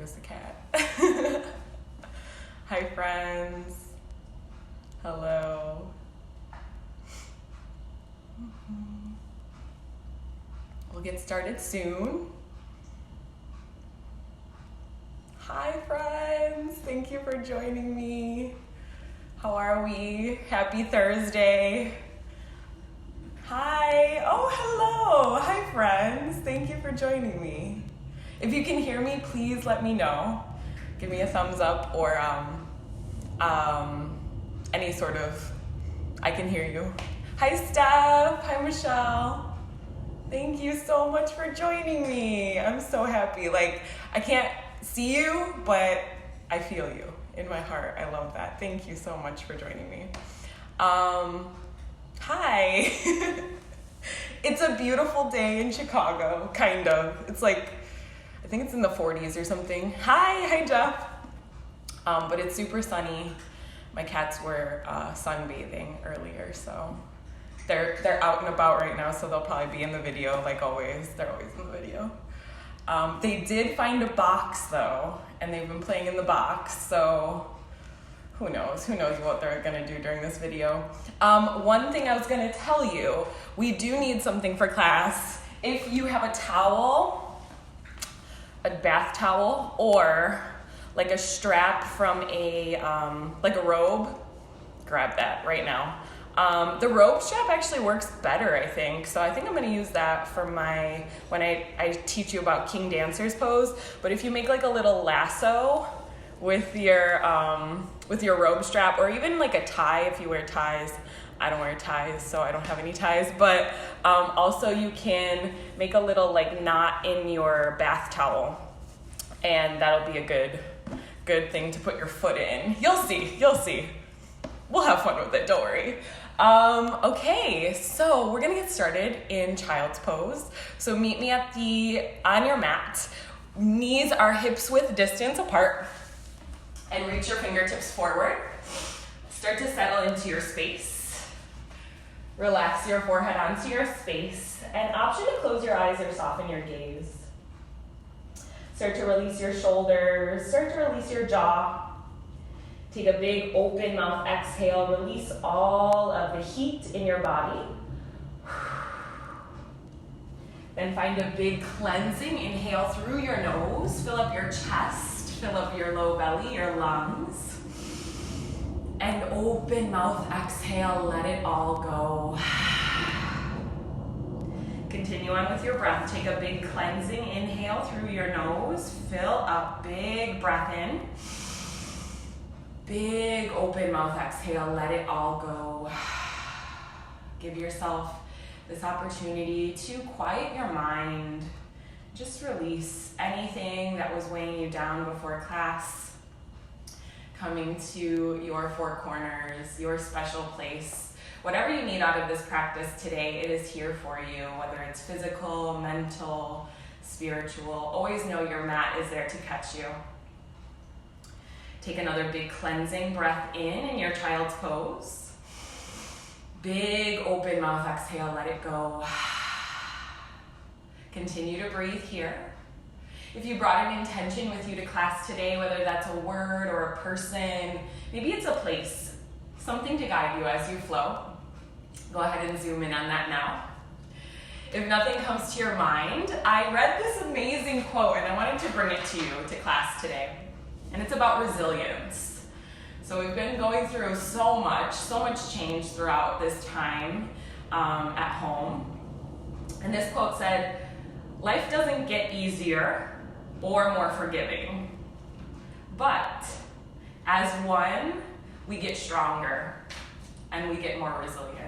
goes the cat. Hi, friends. Hello. We'll get started soon. Hi, friends. Thank you for joining me. How are we? Happy Thursday. Hi. Oh, hello. Hi, friends. Thank you for joining me. If you can hear me, please let me know. Give me a thumbs up or any sort of, I can hear you. Hi, Steph. Hi, Michelle. Thank you so much for joining me. I'm so happy. Like, I can't see you, but I feel you in my heart. I love that. Thank you so much for joining me. Hi. It's a beautiful day in Chicago, kind of. It's like, I think it's in the 40s or something. Hi Jeff. But it's super sunny. My cats were sunbathing earlier, so they're out and about right now, so they'll probably be in the video like always. They're always in the video. They did find a box though, and they've been playing in the box, so who knows what they're gonna do during this video. One thing I was gonna tell you, we do need something for class. If you have a towel, a bath towel, or like a strap from like a robe, grab that right now. The rope strap actually works better, I think. So I think I'm gonna use that for when I teach you about King Dancer's pose. But if you make like a little lasso with your robe strap, or even like a tie if you wear ties. I don't wear ties, so I don't have any ties. But also you can make a little like knot in your bath towel, and that'll be a good thing to put your foot in. You'll see. We'll have fun with it, don't worry. Okay, so we're gonna get started in child's pose. So meet me on your mat. Knees are hips width distance apart, and reach your fingertips forward. Start to settle into your space. Relax your forehead onto your space. An option to close your eyes or soften your gaze. Start to release your shoulders, start to release your jaw. Take a big open mouth exhale, release all of the heat in your body. Then find a big cleansing, inhale through your nose, fill up your chest, fill up your low belly, your lungs. And open mouth exhale, let it all go. Continue on with your breath. Take a big cleansing inhale through your nose. Fill up, big breath in. Big open mouth exhale, let it all go. Give yourself this opportunity to quiet your mind. Just release anything that was weighing you down before class. Coming to your four corners, your special place. Whatever you need out of this practice today, it is here for you, whether it's physical, mental, spiritual. Always know your mat is there to catch you. Take another big cleansing breath in your child's pose. Big open mouth exhale, let it go. Continue to breathe here. If you brought an intention with you to class today, whether that's a word or a person, maybe it's a place, something to guide you as you flow. Go ahead and zoom in on that now. If nothing comes to your mind, I read this amazing quote and I wanted to bring it to you to class today. And it's about resilience. So we've been going through so much change throughout this time at home. And this quote said, "Life doesn't get easier or more forgiving, but as one, we get stronger and we get more resilient."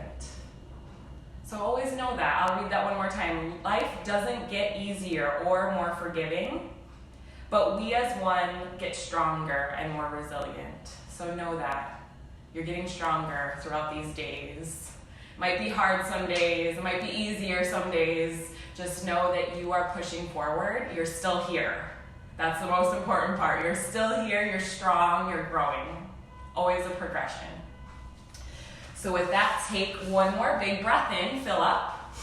So always know that. I'll read that one more time. Life doesn't get easier or more forgiving, but we as one get stronger and more resilient. So know that. You're getting stronger throughout these days. Might be hard some days, it might be easier some days. Just know that you are pushing forward. You're still here. That's the most important part. You're still here, you're strong, you're growing. Always a progression. So with that, take one more big breath in, fill up.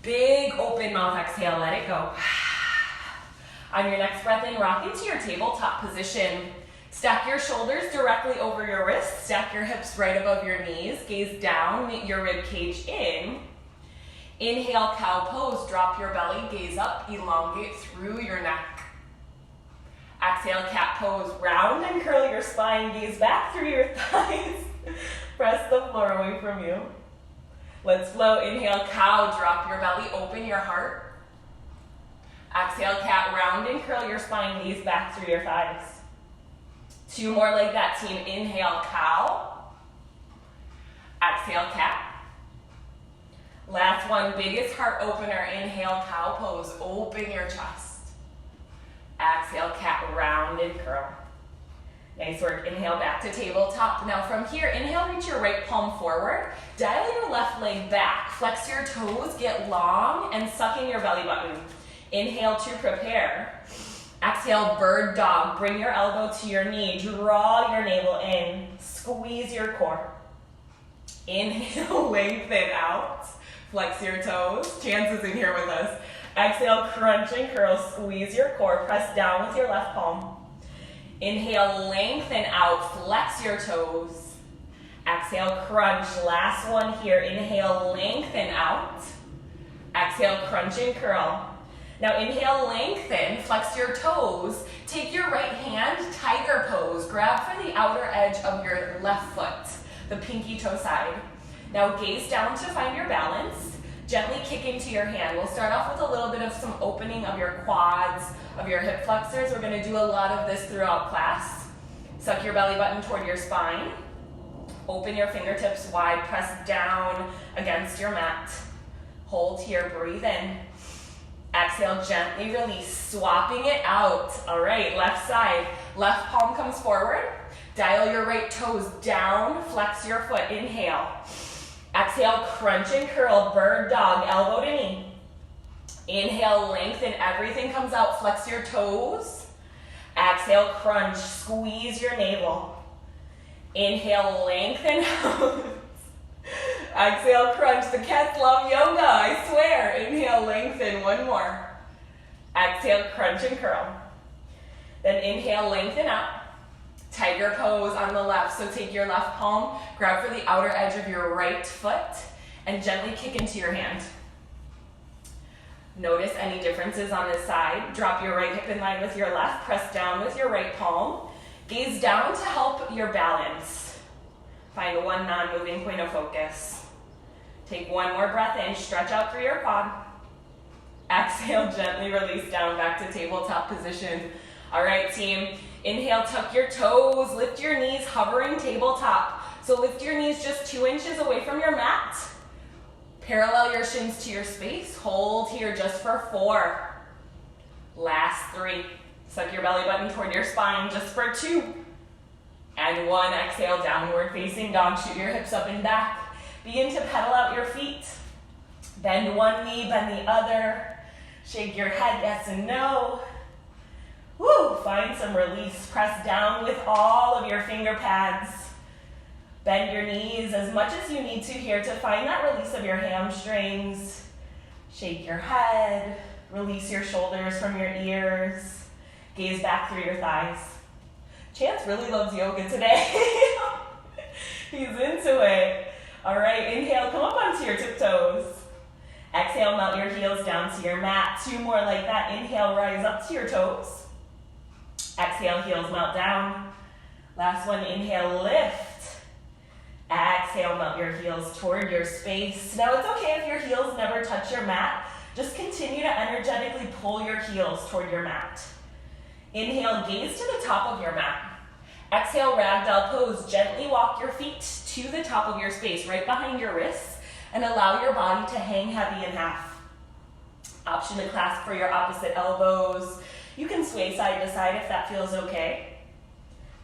Big open mouth exhale, let it go. On your next breath in, rock into your tabletop position. Stack your shoulders directly over your wrists. Stack your hips right above your knees. Gaze down, knit your rib cage in. Inhale, cow pose. Drop your belly, gaze up, elongate through your neck. Exhale, cat pose. Round and curl your spine, gaze back through your thighs. Press the floor away from you. Let's flow. Inhale, cow. Drop your belly, open your heart. Exhale, cat. Round and curl your spine, gaze back through your thighs. 2 more like that, team. Inhale, cow. Exhale, cat. Last one, biggest heart opener. Inhale, cow pose. Open your chest. Exhale, cat. Round and curl. Nice work. Inhale, back to tabletop. Now from here, inhale, reach your right palm forward. Dial your left leg back. Flex your toes, get long, and suck in your belly button. Inhale to prepare. Exhale, bird dog. Bring your elbow to your knee. Draw your navel in. Squeeze your core. Inhale, lengthen out. Flex your toes. Chance is in here with us. Exhale, crunch and curl. Squeeze your core. Press down with your left palm. Inhale, lengthen out. Flex your toes. Exhale, crunch. Last one here. Inhale, lengthen out. Exhale, crunch and curl. Now inhale, lengthen, flex your toes. Take your right hand, tiger pose. Grab for the outer edge of your left foot, the pinky toe side. Now gaze down to find your balance. Gently kick into your hand. We'll start off with a little bit of some opening of your quads, of your hip flexors. We're gonna do a lot of this throughout class. Suck your belly button toward your spine. Open your fingertips wide, press down against your mat. Hold here, breathe in. Exhale, gently release, swapping it out. All right, left side. Left palm comes forward. Dial your right toes down, flex your foot. Inhale. Exhale, crunch and curl, bird dog, elbow to knee. Inhale, lengthen, everything comes out, flex your toes. Exhale, crunch, squeeze your navel. Inhale, lengthen out. Exhale, crunch. The cats love yoga, I swear. Inhale, lengthen, one more. Exhale, crunch and curl. Then inhale, lengthen out. Tiger pose on the left. So take your left palm, grab for the outer edge of your right foot, and gently kick into your hand. Notice any differences on this side. Drop your right hip in line with your left. Press down with your right palm. Gaze down to help your balance. Find one non-moving point of focus. Take one more breath in, stretch out through your quad. Exhale, gently release down back to tabletop position. All right, team. Inhale, tuck your toes, lift your knees, hovering tabletop. So lift your knees just 2 inches away from your mat. Parallel your shins to your space. Hold here just for 4. Last 3. Suck your belly button toward your spine just for 2. And 1, exhale, downward facing dog. Shoot your hips up and back. Begin to pedal out your feet. Bend one knee, bend the other. Shake your head, yes and no. Woo, find some release. Press down with all of your finger pads. Bend your knees as much as you need to here to find that release of your hamstrings. Shake your head. Release your shoulders from your ears. Gaze back through your thighs. Chance really loves yoga today. He's into it. All right, inhale, come up onto your tiptoes. Exhale, melt your heels down to your mat. 2 more like that. Inhale, rise up to your toes. Exhale, heels melt down. Last one, inhale, lift. Exhale, melt your heels toward your space. Now it's okay if your heels never touch your mat. Just continue to energetically pull your heels toward your mat. Inhale, gaze to the top of your mat. Exhale, ragdoll pose. Gently walk your feet to the top of your space, right behind your wrists, and allow your body to hang heavy in half. Option to clasp for your opposite elbows. You can sway side to side if that feels okay.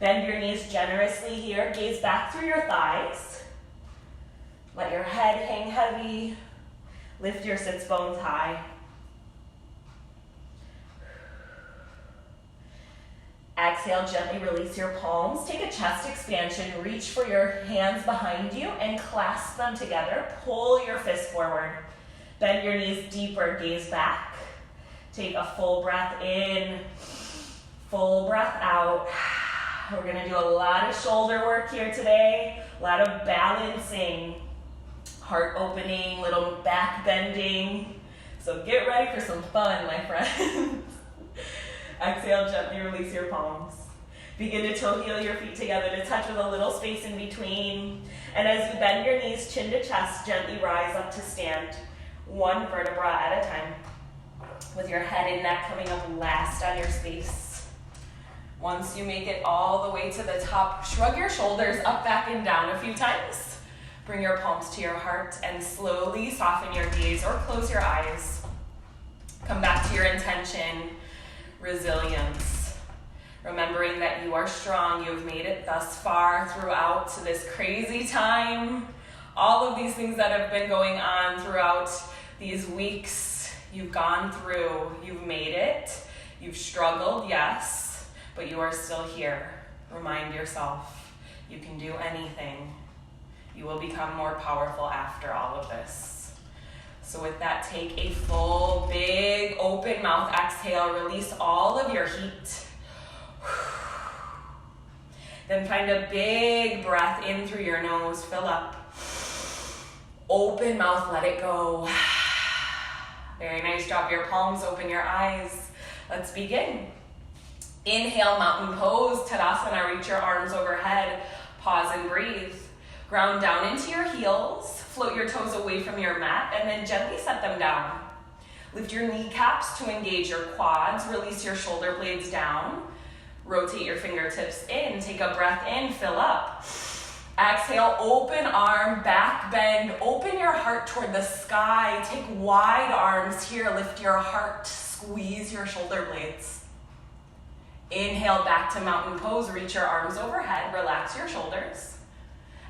Bend your knees generously here. Gaze back through your thighs. Let your head hang heavy. Lift your sits bones high. Exhale, gently release your palms. Take a chest expansion. Reach for your hands behind you and clasp them together. Pull your fists forward. Bend your knees deeper. Gaze back. Take a full breath in, full breath out. We're gonna do a lot of shoulder work here today, a lot of balancing, heart opening, little back bending. So get ready for some fun, my friends. Exhale, gently release your palms. Begin to toe heel your feet together to touch with a little space in between. And as you bend your knees chin to chest, gently rise up to stand, one vertebra at a time, with your head and neck coming up last on your space. Once you make it all the way to the top, shrug your shoulders up, back, and down a few times. Bring your palms to your heart and slowly soften your gaze or close your eyes. Come back to your intention, resilience. Remembering that you are strong, you've made it thus far throughout this crazy time. All of these things that have been going on throughout these weeks, you've gone through, you've made it. You've struggled, yes, but you are still here. Remind yourself, you can do anything. You will become more powerful after all of this. So with that, take a full, big, open mouth exhale. Release all of your heat. Then find a big breath in through your nose. Fill up. Open mouth, let it go. Very nice. Drop your palms, open your eyes. Let's begin. Inhale, mountain pose, Tadasana. Reach your arms overhead. Pause and breathe. Ground down into your heels. Float your toes away from your mat and then gently set them down. Lift your kneecaps to engage your quads. Release your shoulder blades down. Rotate your fingertips in. Take a breath in, fill up. Exhale, open arm, back bend. Open your heart toward the sky. Take wide arms here. Lift your heart. Squeeze your shoulder blades. Inhale, back to mountain pose. Reach your arms overhead. Relax your shoulders.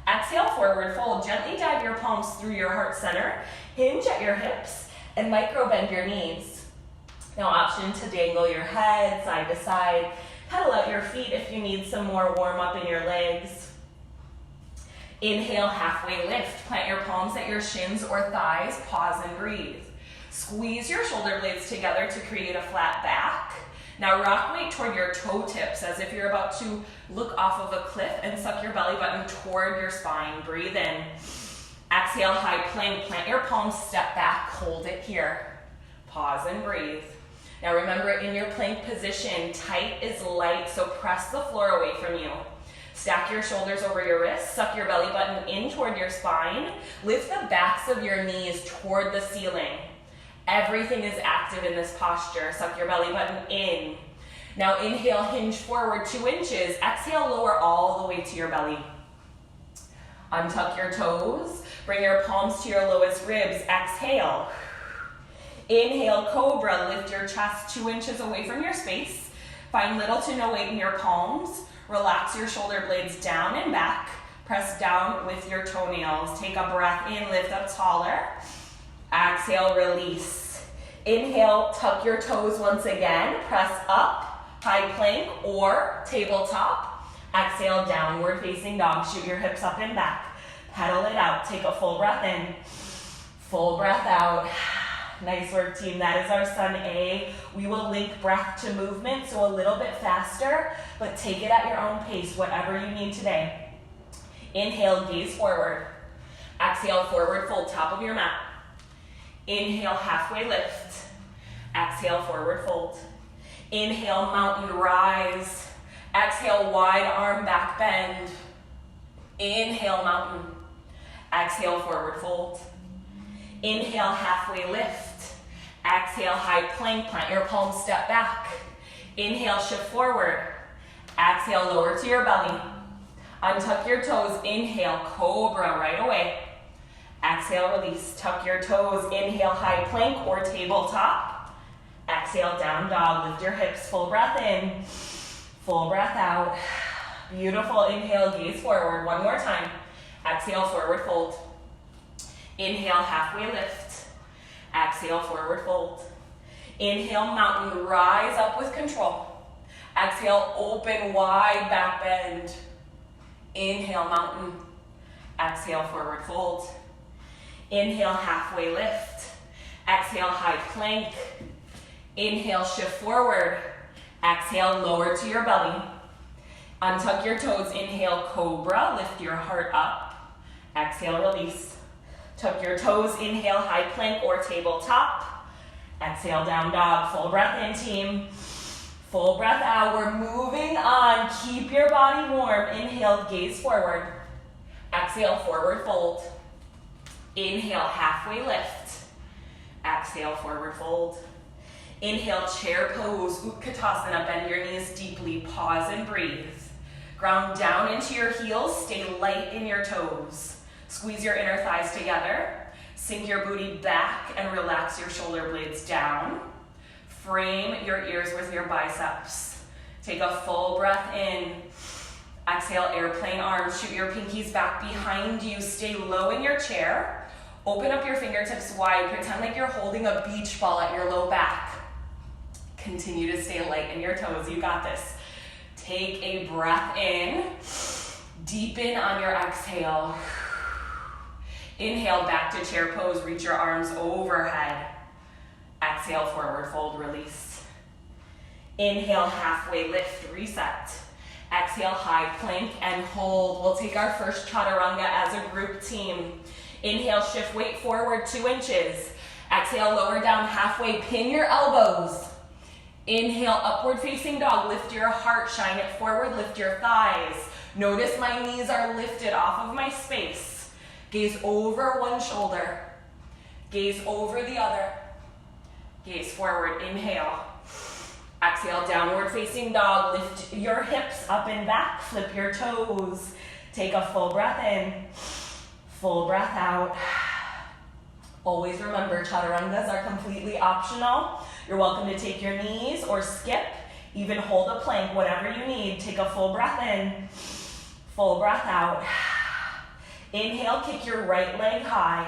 Exhale, forward fold. Gently dive your palms through your heart center. Hinge at your hips and micro bend your knees. Now option to dangle your head side to side. Pedal out your feet if you need some more warm up in your legs. Inhale, halfway lift. Plant your palms at your shins or thighs. Pause and breathe. Squeeze your shoulder blades together to create a flat back. Now rock weight toward your toe tips as if you're about to look off of a cliff and suck your belly button toward your spine. Breathe in. Exhale, high plank. Plant your palms, step back, hold it here. Pause and breathe. Now remember, in your plank position, tight is light, so press the floor away from you. Stack your shoulders over your wrists, suck your belly button in toward your spine. Lift the backs of your knees toward the ceiling. Everything is active in this posture. Suck your belly button in. Now inhale, hinge forward 2 inches. Exhale, lower all the way to your belly. Untuck your toes. Bring your palms to your lowest ribs. Exhale. Inhale, cobra. Lift your chest 2 inches away from your space. Find little to no weight in your palms. Relax your shoulder blades down and back. Press down with your toenails. Take a breath in, lift up taller. Exhale, release. Inhale, tuck your toes once again. Press up, high plank or tabletop. Exhale, downward facing dog. Shoot your hips up and back. Pedal it out. Take a full breath in, full breath out. Nice work, team. That is our Sun A. We will link breath to movement, so a little bit faster, but take it at your own pace, whatever you need today. Inhale, gaze forward. Exhale, forward fold, top of your mat. Inhale, halfway lift. Exhale, forward fold. Inhale, mountain rise. Exhale, wide arm back bend. Inhale, mountain. Exhale, forward fold. Inhale, halfway lift. Exhale, high plank, plant your palms, step back. Inhale, shift forward. Exhale, lower to your belly. Untuck your toes. Inhale, cobra right away. Exhale, release. Tuck your toes. Inhale, high plank or tabletop. Exhale, down dog. Lift your hips. Full breath in. Full breath out. Beautiful. Inhale, gaze forward. One more time. Exhale, forward fold. Inhale, halfway lift. Exhale, forward fold. Inhale, mountain, rise up with control. Exhale, open wide back bend. Inhale, mountain. Exhale, forward fold. Inhale, halfway lift. Exhale, high plank. Inhale, shift forward. Exhale, lower to your belly. Untuck your toes. Inhale, cobra. Lift your heart up. Exhale, release. Tuck your toes. Inhale, high plank or tabletop. Exhale, down dog. Full breath in, team. Full breath out. We're moving on. Keep your body warm. Inhale, gaze forward. Exhale, forward fold. Inhale, halfway lift. Exhale, forward fold. Inhale, chair pose, Utkatasana. Bend your knees deeply. Pause and breathe. Ground down into your heels. Stay light in your toes. Squeeze your inner thighs together. Sink your booty back and relax your shoulder blades down. Frame your ears with your biceps. Take a full breath in. Exhale, airplane arms. Shoot your pinkies back behind you. Stay low in your chair. Open up your fingertips wide. Pretend like you're holding a beach ball at your low back. Continue to stay light in your toes. You got this. Take a breath in. Deepen on your exhale. Inhale, back to chair pose. Reach your arms overhead. Exhale, forward fold, release. Inhale, halfway lift, reset. Exhale, high plank and hold. We'll take our first chaturanga as a group team. Inhale, shift weight forward 2 inches. Exhale, lower down halfway, pin your elbows. Inhale, upward facing dog. Lift your heart, shine it forward, lift your thighs. Notice my knees are lifted off of my space. Gaze over one shoulder. Gaze over the other. Gaze forward, inhale. Exhale, downward facing dog. Lift your hips up and back, flip your toes. Take a full breath in, full breath out. Always remember, chaturangas are completely optional. You're welcome to take your knees or skip, even hold a plank, whatever you need. Take a full breath in, full breath out. Inhale, kick your right leg high.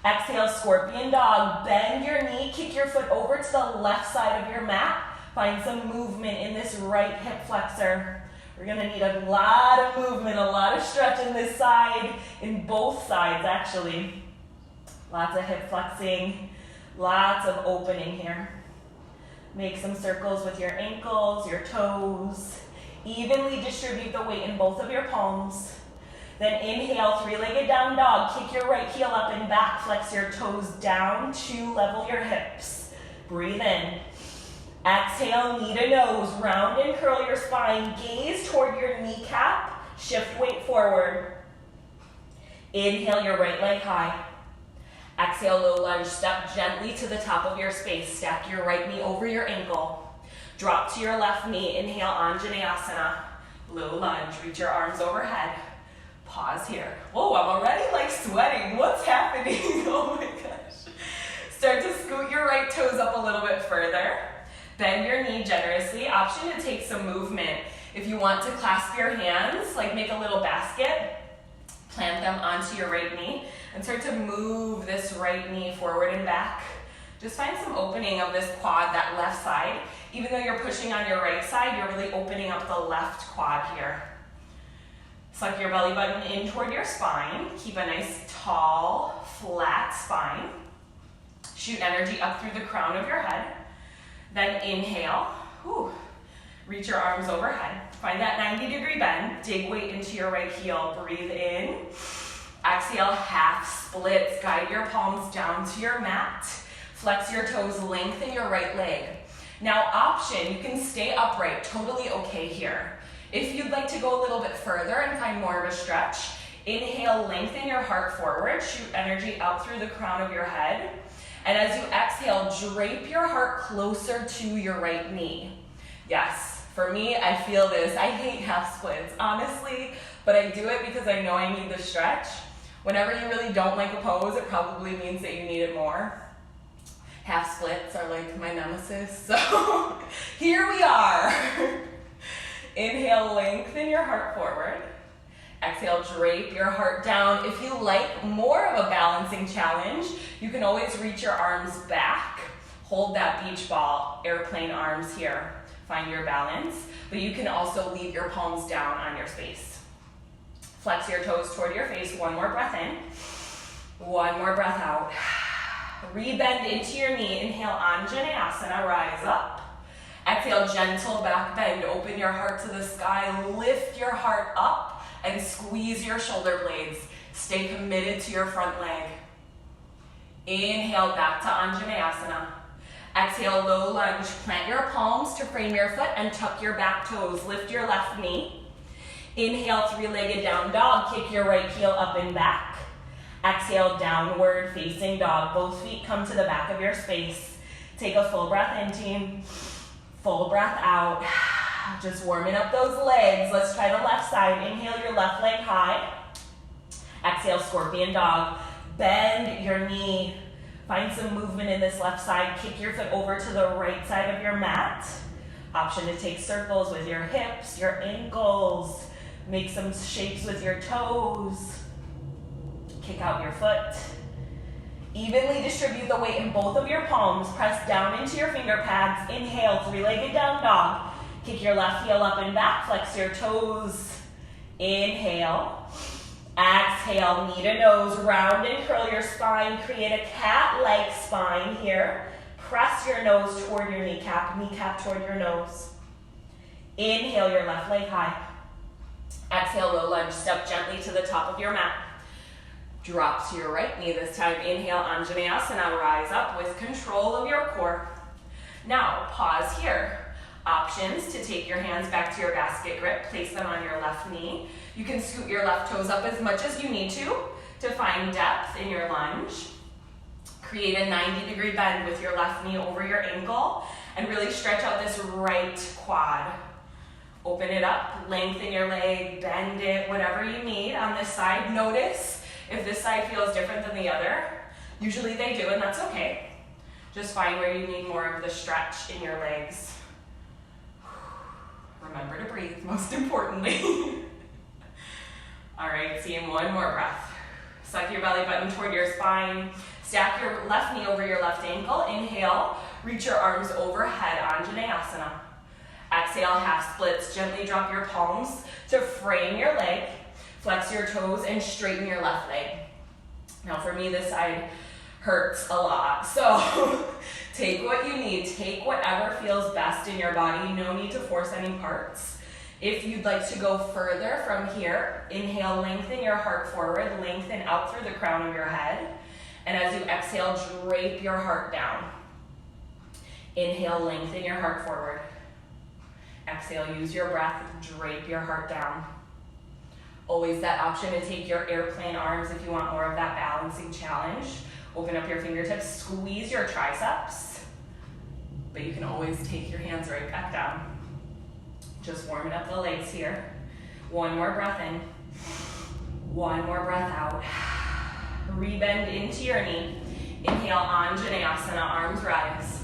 Exhale, scorpion dog. Bend your knee, kick your foot over to the left side of your mat. Find some movement in this right hip flexor. We're gonna need a lot of movement, a lot of stretch in this side, in both sides actually. Lots of hip flexing, lots of opening here. Make some circles with your ankles, your toes. Evenly distribute the weight in both of your palms. Then inhale, 3-legged down dog. Kick your right heel up and back. Flex your toes down to level your hips. Breathe in. Exhale, knee to nose. Round and curl your spine. Gaze toward your kneecap. Shift weight forward. Inhale, your right leg high. Exhale, low lunge. Step gently to the top of your space. Stack your right knee over your ankle. Drop to your left knee. Inhale, Anjaneyasana. Low lunge. Reach your arms overhead. Pause here. Whoa, I'm already like sweating. What's happening? Oh my gosh. Start to scoot your right toes up a little bit further. Bend your knee generously. Option to take some movement. If you want to clasp your hands, like make a little basket, plant them onto your right knee and start to move this right knee forward and back. Just find some opening of this quad, that left side. Even though you're pushing on your right side, you're really opening up the left quad here. Suck your belly button in toward your spine. Keep a nice, tall, flat spine. Shoot energy up through the crown of your head. Then inhale. Whew. Reach your arms overhead. Find that 90-degree bend. Dig weight into your right heel. Breathe in. Exhale, half splits. Guide your palms down to your mat. Flex your toes, lengthen your right leg. Now option, you can stay upright. Totally okay here. If you'd like to go a little bit further and find more of a stretch, inhale, lengthen your heart forward. Shoot energy up through the crown of your head. And as you exhale, drape your heart closer to your right knee. Yes, for me, I feel this. I hate half splits, honestly, but I do it because I know I need the stretch. Whenever you really don't like a pose, it probably means that you need it more. Half splits are like my nemesis, so here we are. Inhale, lengthen your heart forward. Exhale, drape your heart down. If you like more of a balancing challenge, you can always reach your arms back. Hold that beach ball, airplane arms here. Find your balance, but you can also leave your palms down on your space. Flex your toes toward your face. One more breath in. One more breath out. Rebend into your knee. Inhale, Anjaneyasana, rise up. Exhale, gentle back bend. Open your heart to the sky. Lift your heart up and squeeze your shoulder blades. Stay committed to your front leg. Inhale, back to Anjaneyasana. Exhale, low lunge. Plant your palms to frame your foot and tuck your back toes. Lift your left knee. Inhale, three-legged down dog. Kick your right heel up and back. Exhale, downward facing dog. Both feet come to the back of your space. Take a full breath in, team. Full breath out. Just warming up those legs. Let's try the left side. Inhale your left leg high. Exhale, scorpion dog. Bend your knee. Find some movement in this left side. Kick your foot over to the right side of your mat. Option to take circles with your hips, your ankles. Make some shapes with your toes. Kick out your foot. Evenly distribute the weight in both of your palms. Press down into your finger pads. Inhale, three-legged down dog. Kick your left heel up and back. Flex your toes. Inhale. Exhale, knee to nose. Round and curl your spine. Create a cat-like spine here. Press your nose toward your kneecap toward your nose. Inhale your left leg high. Exhale, low lunge. Step gently to the top of your mat. Drop to your right knee this time. Inhale, Anjaneyasana. Rise up with control of your core. Now, pause here. Options to take your hands back to your basket grip. Place them on your left knee. You can scoot your left toes up as much as you need to find depth in your lunge. Create a 90-degree bend with your left knee over your ankle and really stretch out this right quad. Open it up, lengthen your leg, bend it, whatever you need on this side. Notice if this side feels different than the other. Usually they do, and that's okay. Just find where you need more of the stretch in your legs. Remember to breathe, most importantly. All right, team, one more breath. Suck your belly button toward your spine. Stack your left knee over your left ankle. Inhale, reach your arms overhead, Anjaneyasana. Exhale, half splits. Gently drop your palms to frame your leg. Flex your toes and straighten your left leg. Now for me, this side hurts a lot. So take what you need. Take whatever feels best in your body. No need to force any parts. If you'd like to go further from here, inhale, lengthen your heart forward. Lengthen out through the crown of your head. And as you exhale, drape your heart down. Inhale, lengthen your heart forward. Exhale, use your breath, drape your heart down. Always that option to take your airplane arms if you want more of that balancing challenge. Open up your fingertips, squeeze your triceps, but you can always take your hands right back down. Just warming up the legs here. One more breath in, one more breath out. Rebend into your knee. Inhale, Anjaneyasana, arms rise.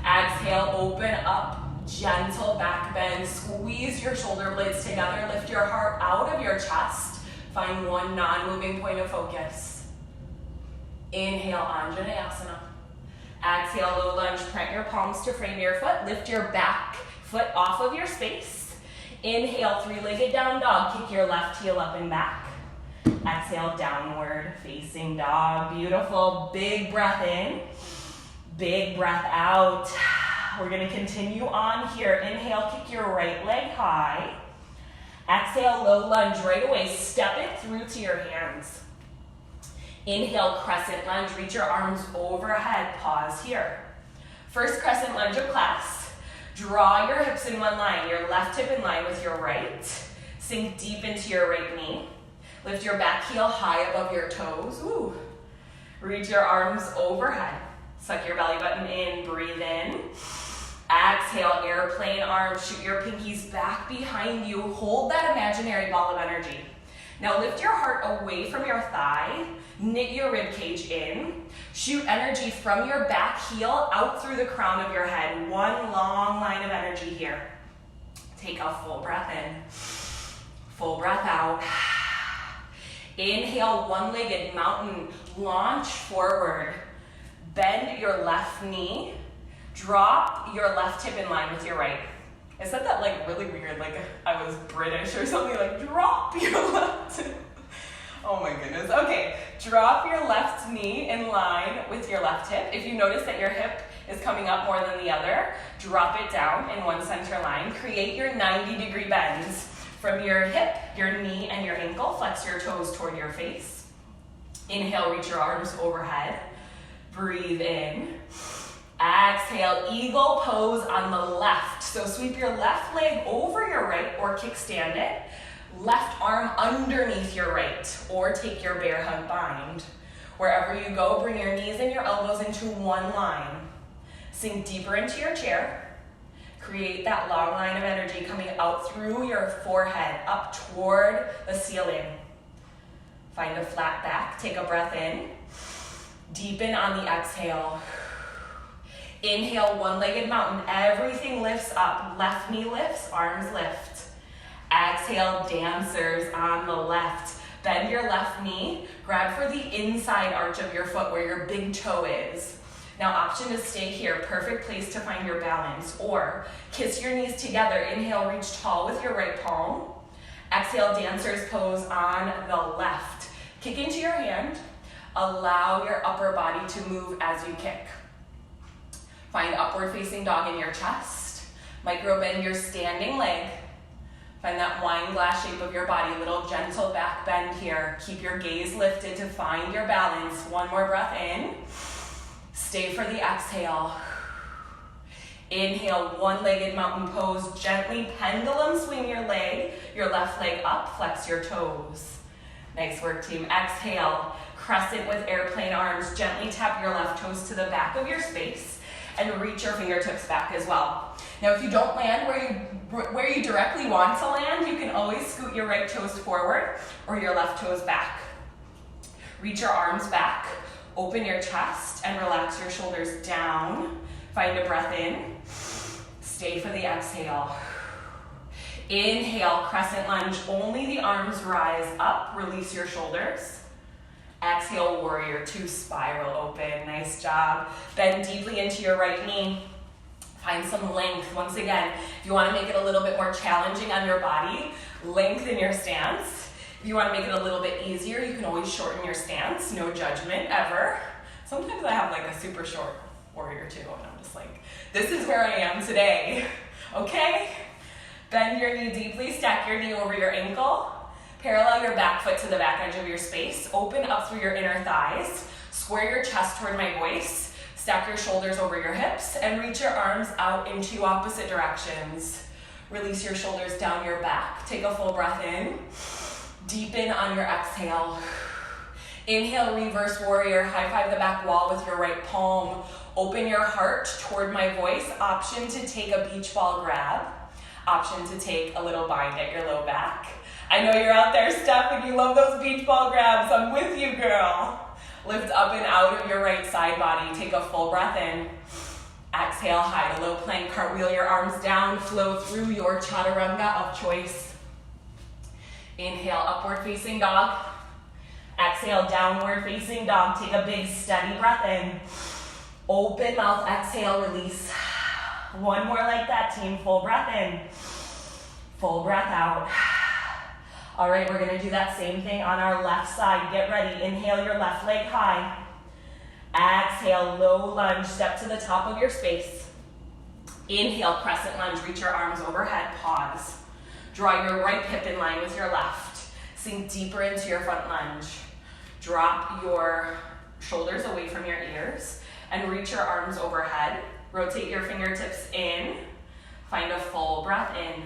Exhale, open up. Gentle back bend, squeeze your shoulder blades together, lift your heart out of your chest, find one non-moving point of focus. Inhale, Anjaneyasana. Exhale, low lunge, plant your palms to frame your foot, lift your back foot off of your space. Inhale, three-legged down dog, kick your left heel up and back. Exhale, downward facing dog, beautiful, big breath in, big breath out. We're going to continue on here. Inhale, kick your right leg high. Exhale, low lunge right away. Step it through to your hands. Inhale, crescent lunge. Reach your arms overhead. Pause here. First crescent lunge of class. Draw your hips in one line. Your left hip in line with your right. Sink deep into your right knee. Lift your back heel high above your toes. Ooh. Reach your arms overhead. Suck your belly button in. Breathe in. Exhale, airplane arms, shoot your pinkies back behind you. Hold that imaginary ball of energy. Now lift your heart away from your thigh. Knit your rib cage in. Shoot energy from your back heel out through the crown of your head. One long line of energy here. Take a full breath in. Full breath out. Inhale, one-legged mountain. Launch forward. Bend your left knee. Drop your left hip in line with your right. I said that like really weird, like I was British or something, like drop your left hip. Oh Oh my goodness. Okay, drop your left knee in line with your left hip. If you notice that your hip is coming up more than the other, drop it down in one center line. Create your 90-degree bends from your hip, your knee, and your ankle. Flex your toes toward your face. Inhale, reach your arms overhead. Breathe in. Exhale, eagle pose on the left. So sweep your left leg over your right or kickstand it. Left arm underneath your right, or take your bear hug bind. Wherever you go, bring your knees and your elbows into one line. Sink deeper into your chair. Create that long line of energy coming out through your forehead, up toward the ceiling. Find a flat back, take a breath in. Deepen on the exhale. Inhale, one-legged mountain. Everything lifts up. Left knee lifts, arms lift. Exhale, dancers on the left. Bend your left knee. Grab for the inside arch of your foot where your big toe is. Now, option to stay here. Perfect place to find your balance. Or kiss your knees together. Inhale, reach tall with your right palm. Exhale, dancer's pose on the left. Kick into your hand. Allow your upper body to move as you kick. Find upward facing dog in your chest. Micro bend your standing leg. Find that wine glass shape of your body, little gentle back bend here. Keep your gaze lifted to find your balance. One more breath in. Stay for the exhale. Inhale, one-legged mountain pose. Gently pendulum swing your left leg up, flex your toes. Nice work, team. Exhale, crescent with airplane arms. Gently tap your left toes to the back of your space and reach your fingertips back as well. Now, if you don't land where you directly want to land, you can always scoot your right toes forward or your left toes back. Reach your arms back, open your chest, and relax your shoulders down. Find a breath in. Stay for the exhale. Inhale, crescent lunge. Only the arms rise up. Release your shoulders. Exhale, warrior two, spiral open. Nice job. Bend deeply into your right knee. Find some length. Once again, if you want to make it a little bit more challenging on your body, lengthen your stance. If you want to make it a little bit easier, you can always shorten your stance. No judgment, ever. Sometimes I have like a super short warrior two, and I'm just like, this is where I am today. Okay? Bend your knee deeply. Stack your knee over your ankle. Parallel your back foot to the back edge of your space. Open up through your inner thighs. Square your chest toward my voice. Stack your shoulders over your hips and reach your arms out into opposite directions. Release your shoulders down your back. Take a full breath in. Deepen on your exhale. Inhale, reverse warrior. High five the back wall with your right palm. Open your heart toward my voice. Option to take a beach ball grab. Option to take a little bind at your low back. I know you're out there, Steph, and you love those beach ball grabs. I'm with you, girl. Lift up and out of your right side body. Take a full breath in. Exhale, high to low plank. Cartwheel your arms down. Flow through your chaturanga of choice. Inhale, upward facing dog. Exhale, downward facing dog. Take a big steady breath in. Open mouth, exhale, release. One more like that, team. Full breath in. Full breath out. All right, we're gonna do that same thing on our left side. Get ready. Inhale your left leg high. Exhale, low lunge. Step to the top of your space. Inhale, crescent lunge. Reach your arms overhead. Pause. Draw your right hip in line with your left. Sink deeper into your front lunge. Drop your shoulders away from your ears and reach your arms overhead. Rotate your fingertips in. Find a full breath in.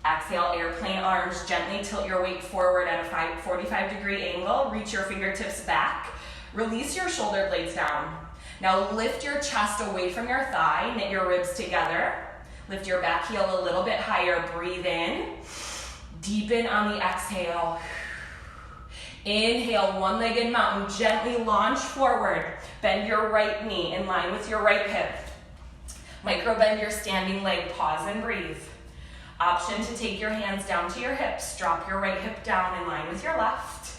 Exhale, airplane arms. Gently tilt your weight forward at a 45-degree angle. Reach your fingertips back. Release your shoulder blades down. Now lift your chest away from your thigh. Knit your ribs together. Lift your back heel a little bit higher. Breathe in. Deepen on the exhale. Inhale, one-legged mountain. Gently launch forward. Bend your right knee in line with your right hip. Micro bend your standing leg. Pause and breathe. Option to take your hands down to your hips. Drop your right hip down in line with your left.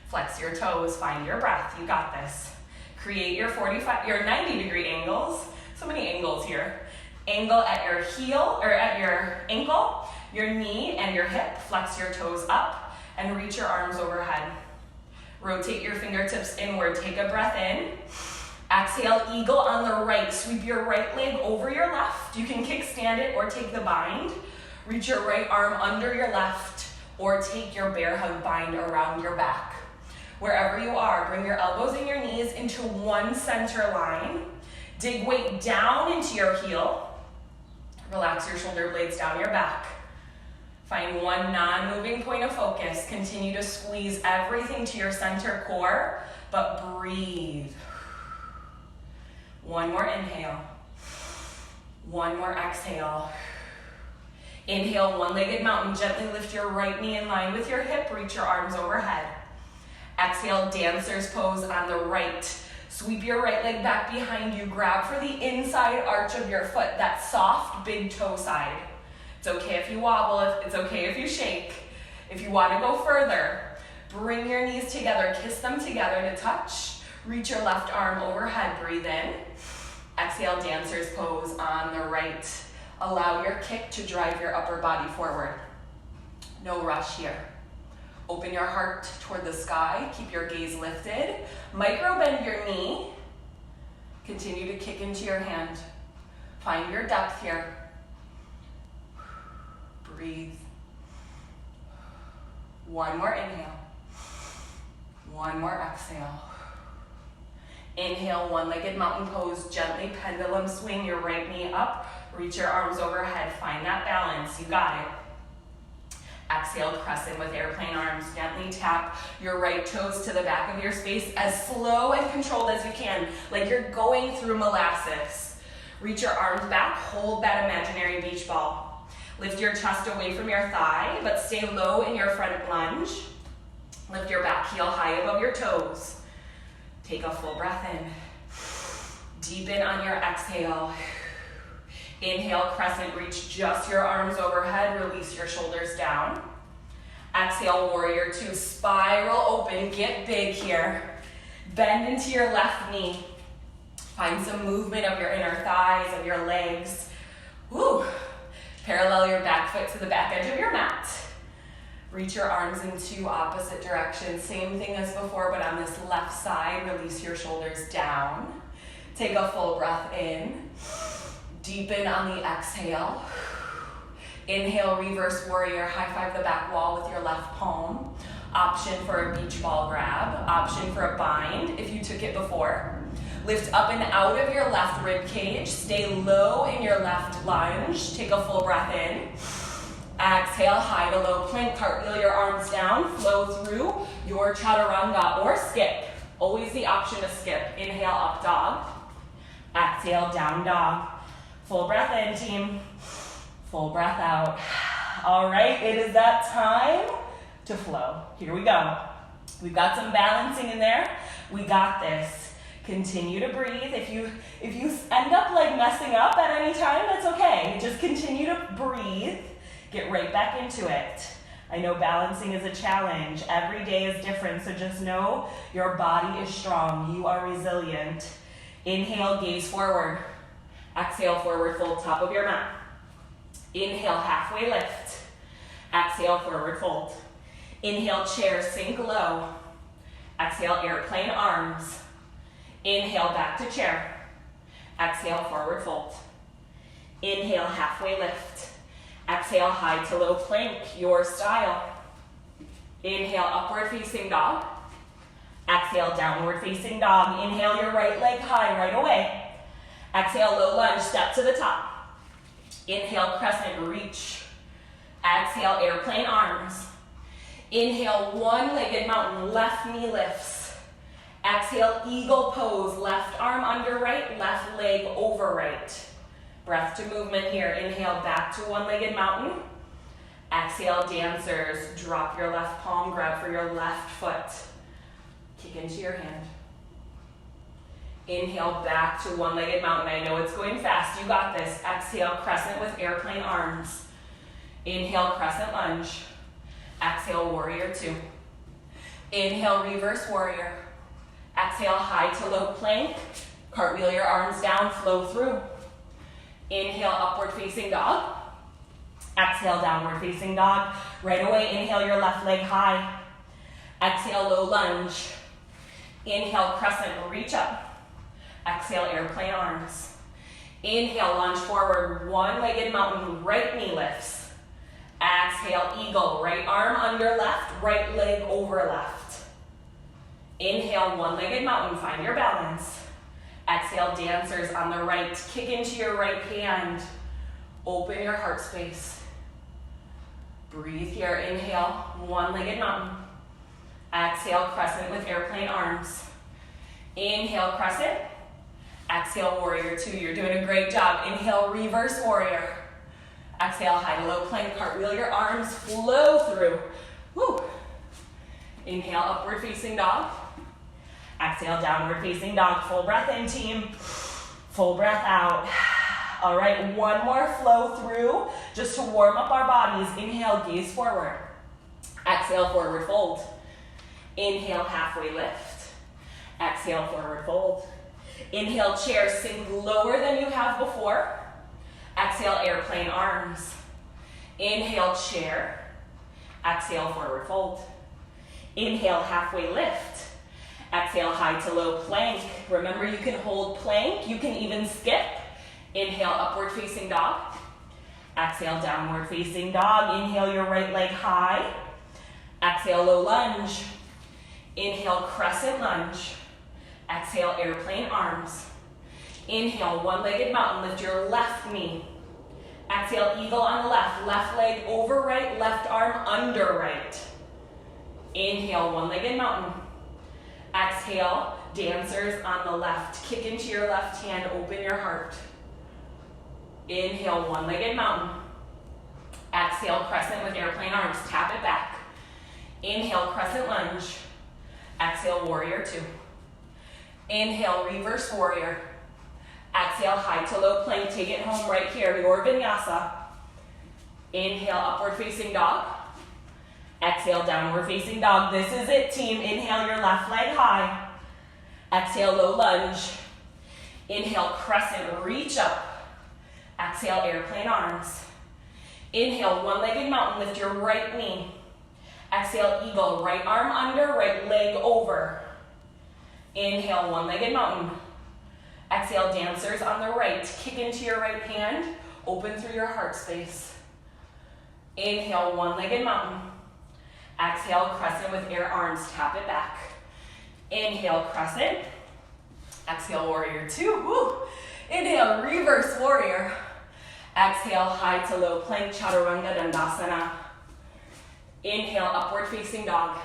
Flex your toes. Find your breath. You got this. Create your 90-degree angles. So many angles here. Angle at your heel or at your ankle, your knee, and your hip. Flex your toes up and reach your arms overhead. Rotate your fingertips inward. Take a breath in. Exhale, eagle on the right. Sweep your right leg over your left. You can kickstand it or take the bind. Reach your right arm under your left or take your bear hug bind around your back. Wherever you are, bring your elbows and your knees into one center line. Dig weight down into your heel. Relax your shoulder blades down your back. Find one non-moving point of focus. Continue to squeeze everything to your center core, but breathe. One more inhale. One more exhale. Inhale, one-legged mountain. Gently lift your right knee in line with your hip. Reach your arms overhead. Exhale, dancer's pose on the right. Sweep your right leg back behind you. Grab for the inside arch of your foot, that soft big toe side. It's okay if you wobble, it's okay if you shake. If you want to go further, bring your knees together, kiss them together to touch. Reach your left arm overhead, breathe in. Exhale, dancer's pose on the right. Allow your kick to drive your upper body forward. No rush here. Open your heart toward the sky, keep your gaze lifted. Micro bend your knee. Continue to kick into your hand. Find your depth here. Breathe. One more inhale. One more exhale. Inhale, one-legged mountain pose. Gently pendulum swing your right knee up. Reach your arms overhead. Find that balance. You got it. Exhale, crescent with airplane arms. Gently tap your right toes to the back of your space as slow and controlled as you can, like you're going through molasses. Reach your arms back. Hold that imaginary beach ball. Lift your chest away from your thigh, but stay low in your front lunge. Lift your back heel high above your toes. Take a full breath in. Deepen on your exhale. Inhale, crescent, reach just your arms overhead, release your shoulders down. Exhale, warrior two, spiral open, get big here. Bend into your left knee. Find some movement of your inner thighs, of your legs. Woo. Parallel your back foot to the back edge of your mat. Reach your arms in two opposite directions. Same thing as before, but on this left side, release your shoulders down. Take a full breath in. Deepen on the exhale. Inhale, reverse warrior. High five the back wall with your left palm. Option for a beach ball grab. Option for a bind if you took it before. Lift up and out of your left rib cage. Stay low in your left lunge. Take a full breath in. Exhale, high to low plank. Cartwheel your arms down. Flow through your chaturanga or skip. Always the option to skip. Inhale, up dog. Exhale, down dog. Full breath in, team. Full breath out. All right, it is that time to flow. Here we go. We've got some balancing in there. We got this. Continue to breathe. If you end up like messing up at any time, that's okay. Just continue to breathe. Get right back into it. I know balancing is a challenge. Every day is different, so just know your body is strong. You are resilient. Inhale, gaze forward. Exhale, forward fold, top of your mat. Inhale, halfway lift. Exhale, forward fold. Inhale, chair, sink low. Exhale, airplane arms. Inhale, back to chair. Exhale, forward fold. Inhale, halfway lift. Exhale, high to low plank, your style. Inhale, upward facing dog. Exhale, downward facing dog. Inhale, your right leg high right away. Exhale, low lunge, step to the top. Inhale, crescent, reach. Exhale, airplane arms. Inhale, one-legged mountain, left knee lifts. Exhale, eagle pose, left arm under right, left leg over right. Breath to movement here. Inhale, back to one-legged mountain. Exhale, dancers. Drop your left palm, grab for your left foot. Kick into your hand. Inhale, back to one-legged mountain. I know it's going fast. You got this. Exhale, crescent with airplane arms. Inhale, crescent lunge. Exhale, warrior two. Inhale, reverse warrior. Exhale, high to low plank. Cartwheel your arms down, flow through. Inhale, upward facing dog. Exhale, downward facing dog. Right away, inhale your left leg high. Exhale, low lunge. Inhale, crescent, reach up. Exhale, airplane arms. Inhale, lunge forward, one-legged mountain, right knee lifts. Exhale, eagle, right arm under left, right leg over left. Inhale, one-legged mountain, find your balance. Exhale, dancers on the right, kick into your right hand. Open your heart space. Breathe here, inhale, one-legged mountain. Exhale, crescent with airplane arms. Inhale, crescent. Exhale, warrior two. You're doing a great job. Inhale, reverse warrior. Exhale, high to low plank, cartwheel your arms, flow through. Woo. Inhale, upward facing dog. Exhale, downward facing dog. Full breath in, team. Full breath out. All right, one more flow through just to warm up our bodies. Inhale, gaze forward. Exhale, forward fold. Inhale, halfway lift. Exhale, forward fold. Inhale, chair, sink lower than you have before. Exhale, airplane arms. Inhale, chair. Exhale, forward fold. Inhale, halfway lift. Exhale, high to low plank. Remember, you can hold plank. You can even skip. Inhale, upward facing dog. Exhale, downward facing dog. Inhale, your right leg high. Exhale, low lunge. Inhale, crescent lunge. Exhale, airplane arms. Inhale, one-legged mountain, lift your left knee. Exhale, eagle on the left leg over right, left arm under right. Inhale, one-legged mountain. Exhale, dancers on the left. Kick into your left hand, open your heart. Inhale, one-legged mountain. Exhale, crescent with airplane arms, tap it back. Inhale, crescent lunge. Exhale, warrior two. Inhale, reverse warrior. Exhale, high to low plank, take it home right here, your vinyasa. Inhale, upward facing dog. Exhale, downward facing dog. This is it, team. Inhale, your left leg high. Exhale, low lunge. Inhale, crescent, reach up. Exhale, airplane arms. Inhale, one-legged mountain, lift your right knee. Exhale, eagle, right arm under, right leg over. Inhale, one-legged mountain. Exhale, dancers on the right. Kick into your right hand. Open through your heart space. Inhale, one-legged mountain. Exhale, crescent with air arms. Tap it back. Inhale, crescent. Exhale, warrior two. Woo. Inhale, reverse warrior. Exhale, high to low plank, chaturanga dandasana. Inhale, upward facing dog.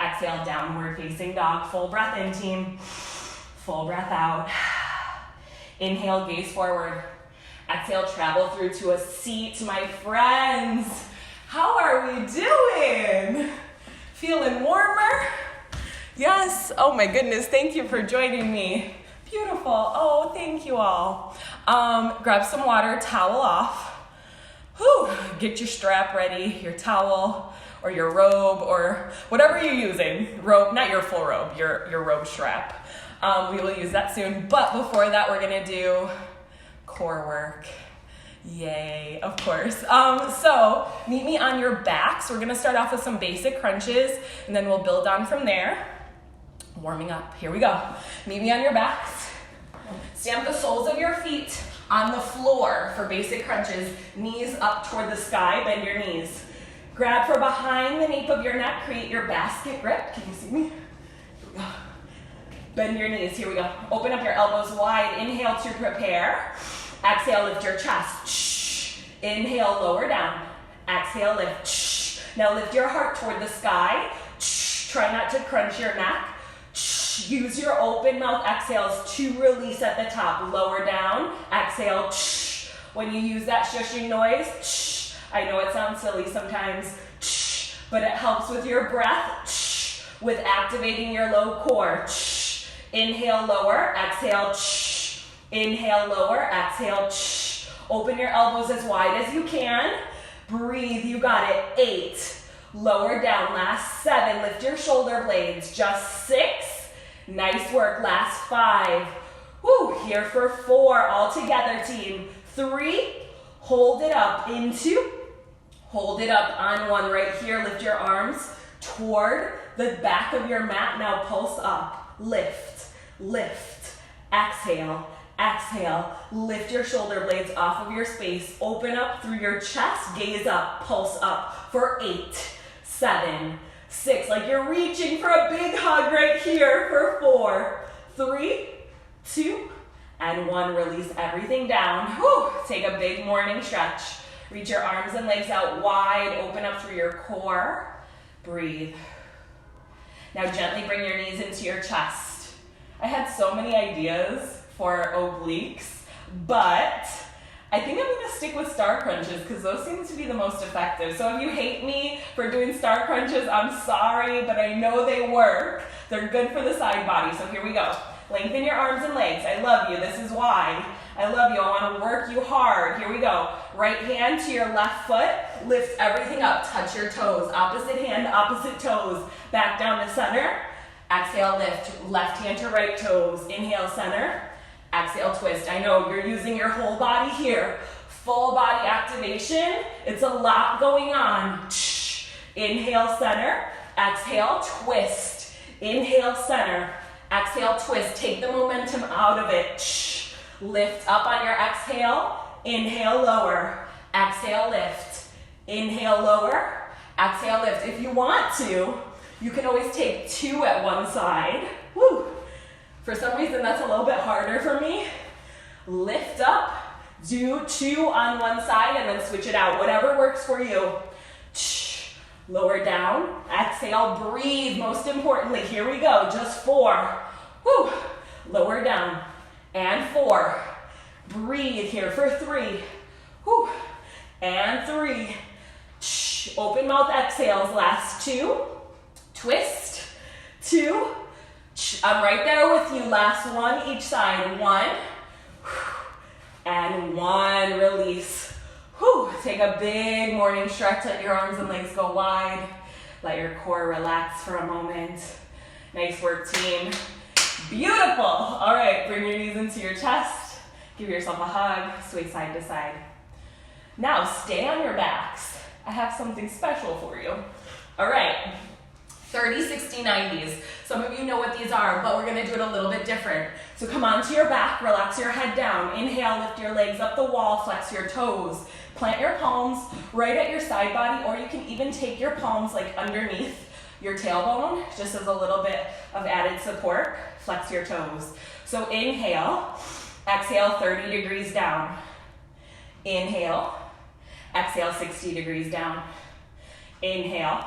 Exhale, downward facing dog. Full breath in, team. Full breath out. Inhale, gaze forward. Exhale, travel through to a seat, my friends. How are we doing? Feeling warmer? Yes. Oh my goodness, thank you for joining me. Beautiful. Oh, thank you all. Grab some water, towel off. Whew. Get your strap ready, your towel, or your robe, or whatever you're using. Robe, not your full robe, your robe strap. We will use that soon, but before that, we're gonna do core work. Yay, of course. So meet me on your backs. We're gonna start off with some basic crunches, and then we'll build on from there. Warming up, here we go. Meet me on your backs. Stamp the soles of your feet on the floor for basic crunches. Knees up toward the sky, bend your knees. Grab for behind the nape of your neck, create your basket grip. Can you see me? Here we go. Bend your knees, here we go. Open up your elbows wide, inhale to prepare. Exhale, lift your chest. Inhale, lower down. Exhale, lift. Now lift your heart toward the sky. Try not to crunch your neck. Use your open mouth exhales to release at the top. Lower down, exhale. When you use that shushing noise, I know it sounds silly sometimes, but it helps with your breath, with activating your low core. Inhale, lower, exhale. Inhale, lower, exhale. Open your elbows as wide as you can. Breathe, you got it. 8. Lower down, last 7. Lift your shoulder blades. Just 6. Nice work, last 5. Woo, here for 4. All together, team. 3. Hold it up into. Hold it up on 1 right here. Lift your arms toward the back of your mat. Now pulse up, lift, lift, exhale, exhale, lift your shoulder blades off of your space, open up through your chest, gaze up, pulse up for 8, 7, 6, like you're reaching for a big hug right here for 4, 3, 2, and 1. Release everything down. Whew. Take a big morning stretch. Reach your arms and legs out wide, open up through your core. Breathe. Now gently bring your knees into your chest. I had so many ideas for obliques, but I think I'm gonna stick with star crunches because those seem to be the most effective. So if you hate me for doing star crunches, I'm sorry, but I know they work. They're good for the side body. So here we go. Lengthen your arms and legs. I love you. This is why. I love you. I want to work you hard. Here we go. Right hand to your left foot. Lift everything up. Touch your toes. Opposite hand, opposite toes. Back down to center. Exhale, lift. Left hand to right toes. Inhale, center. Exhale, twist. I know you're using your whole body here. Full body activation. It's a lot going on. Inhale, center. Exhale, twist. Inhale, center. Exhale, twist. Take the momentum out of it. Lift up on your exhale. Inhale, lower. Exhale, lift. Inhale, lower. Exhale, lift. If you want to, you can always take 2 at one side. Woo. For some reason, that's a little bit harder for me. Lift up. Do 2 on one side and then switch it out. Whatever works for you. Lower down, exhale, breathe. Most importantly, here we go, just 4. Woo. Lower down, and 4. Breathe here for 3. Woo. And 3. Open mouth exhales, last 2. Twist, 2. I'm right there with you, last 1 each side. 1, and 1, release. Whew. Take a big morning stretch. Let your arms and legs go wide. Let your core relax for a moment. Nice work, team. Beautiful. All right, bring your knees into your chest. Give yourself a hug. Sway side to side. Now, stay on your backs. I have something special for you. All right. 30, 60, 90s. Some of you know what these are, but we're gonna do it a little bit different. So come onto your back, relax your head down. Inhale, lift your legs up the wall, flex your toes. Plant your palms right at your side body, or you can even take your palms like underneath your tailbone, just as a little bit of added support. Flex your toes. So inhale, exhale 30 degrees down. Inhale, exhale 60 degrees down. Inhale,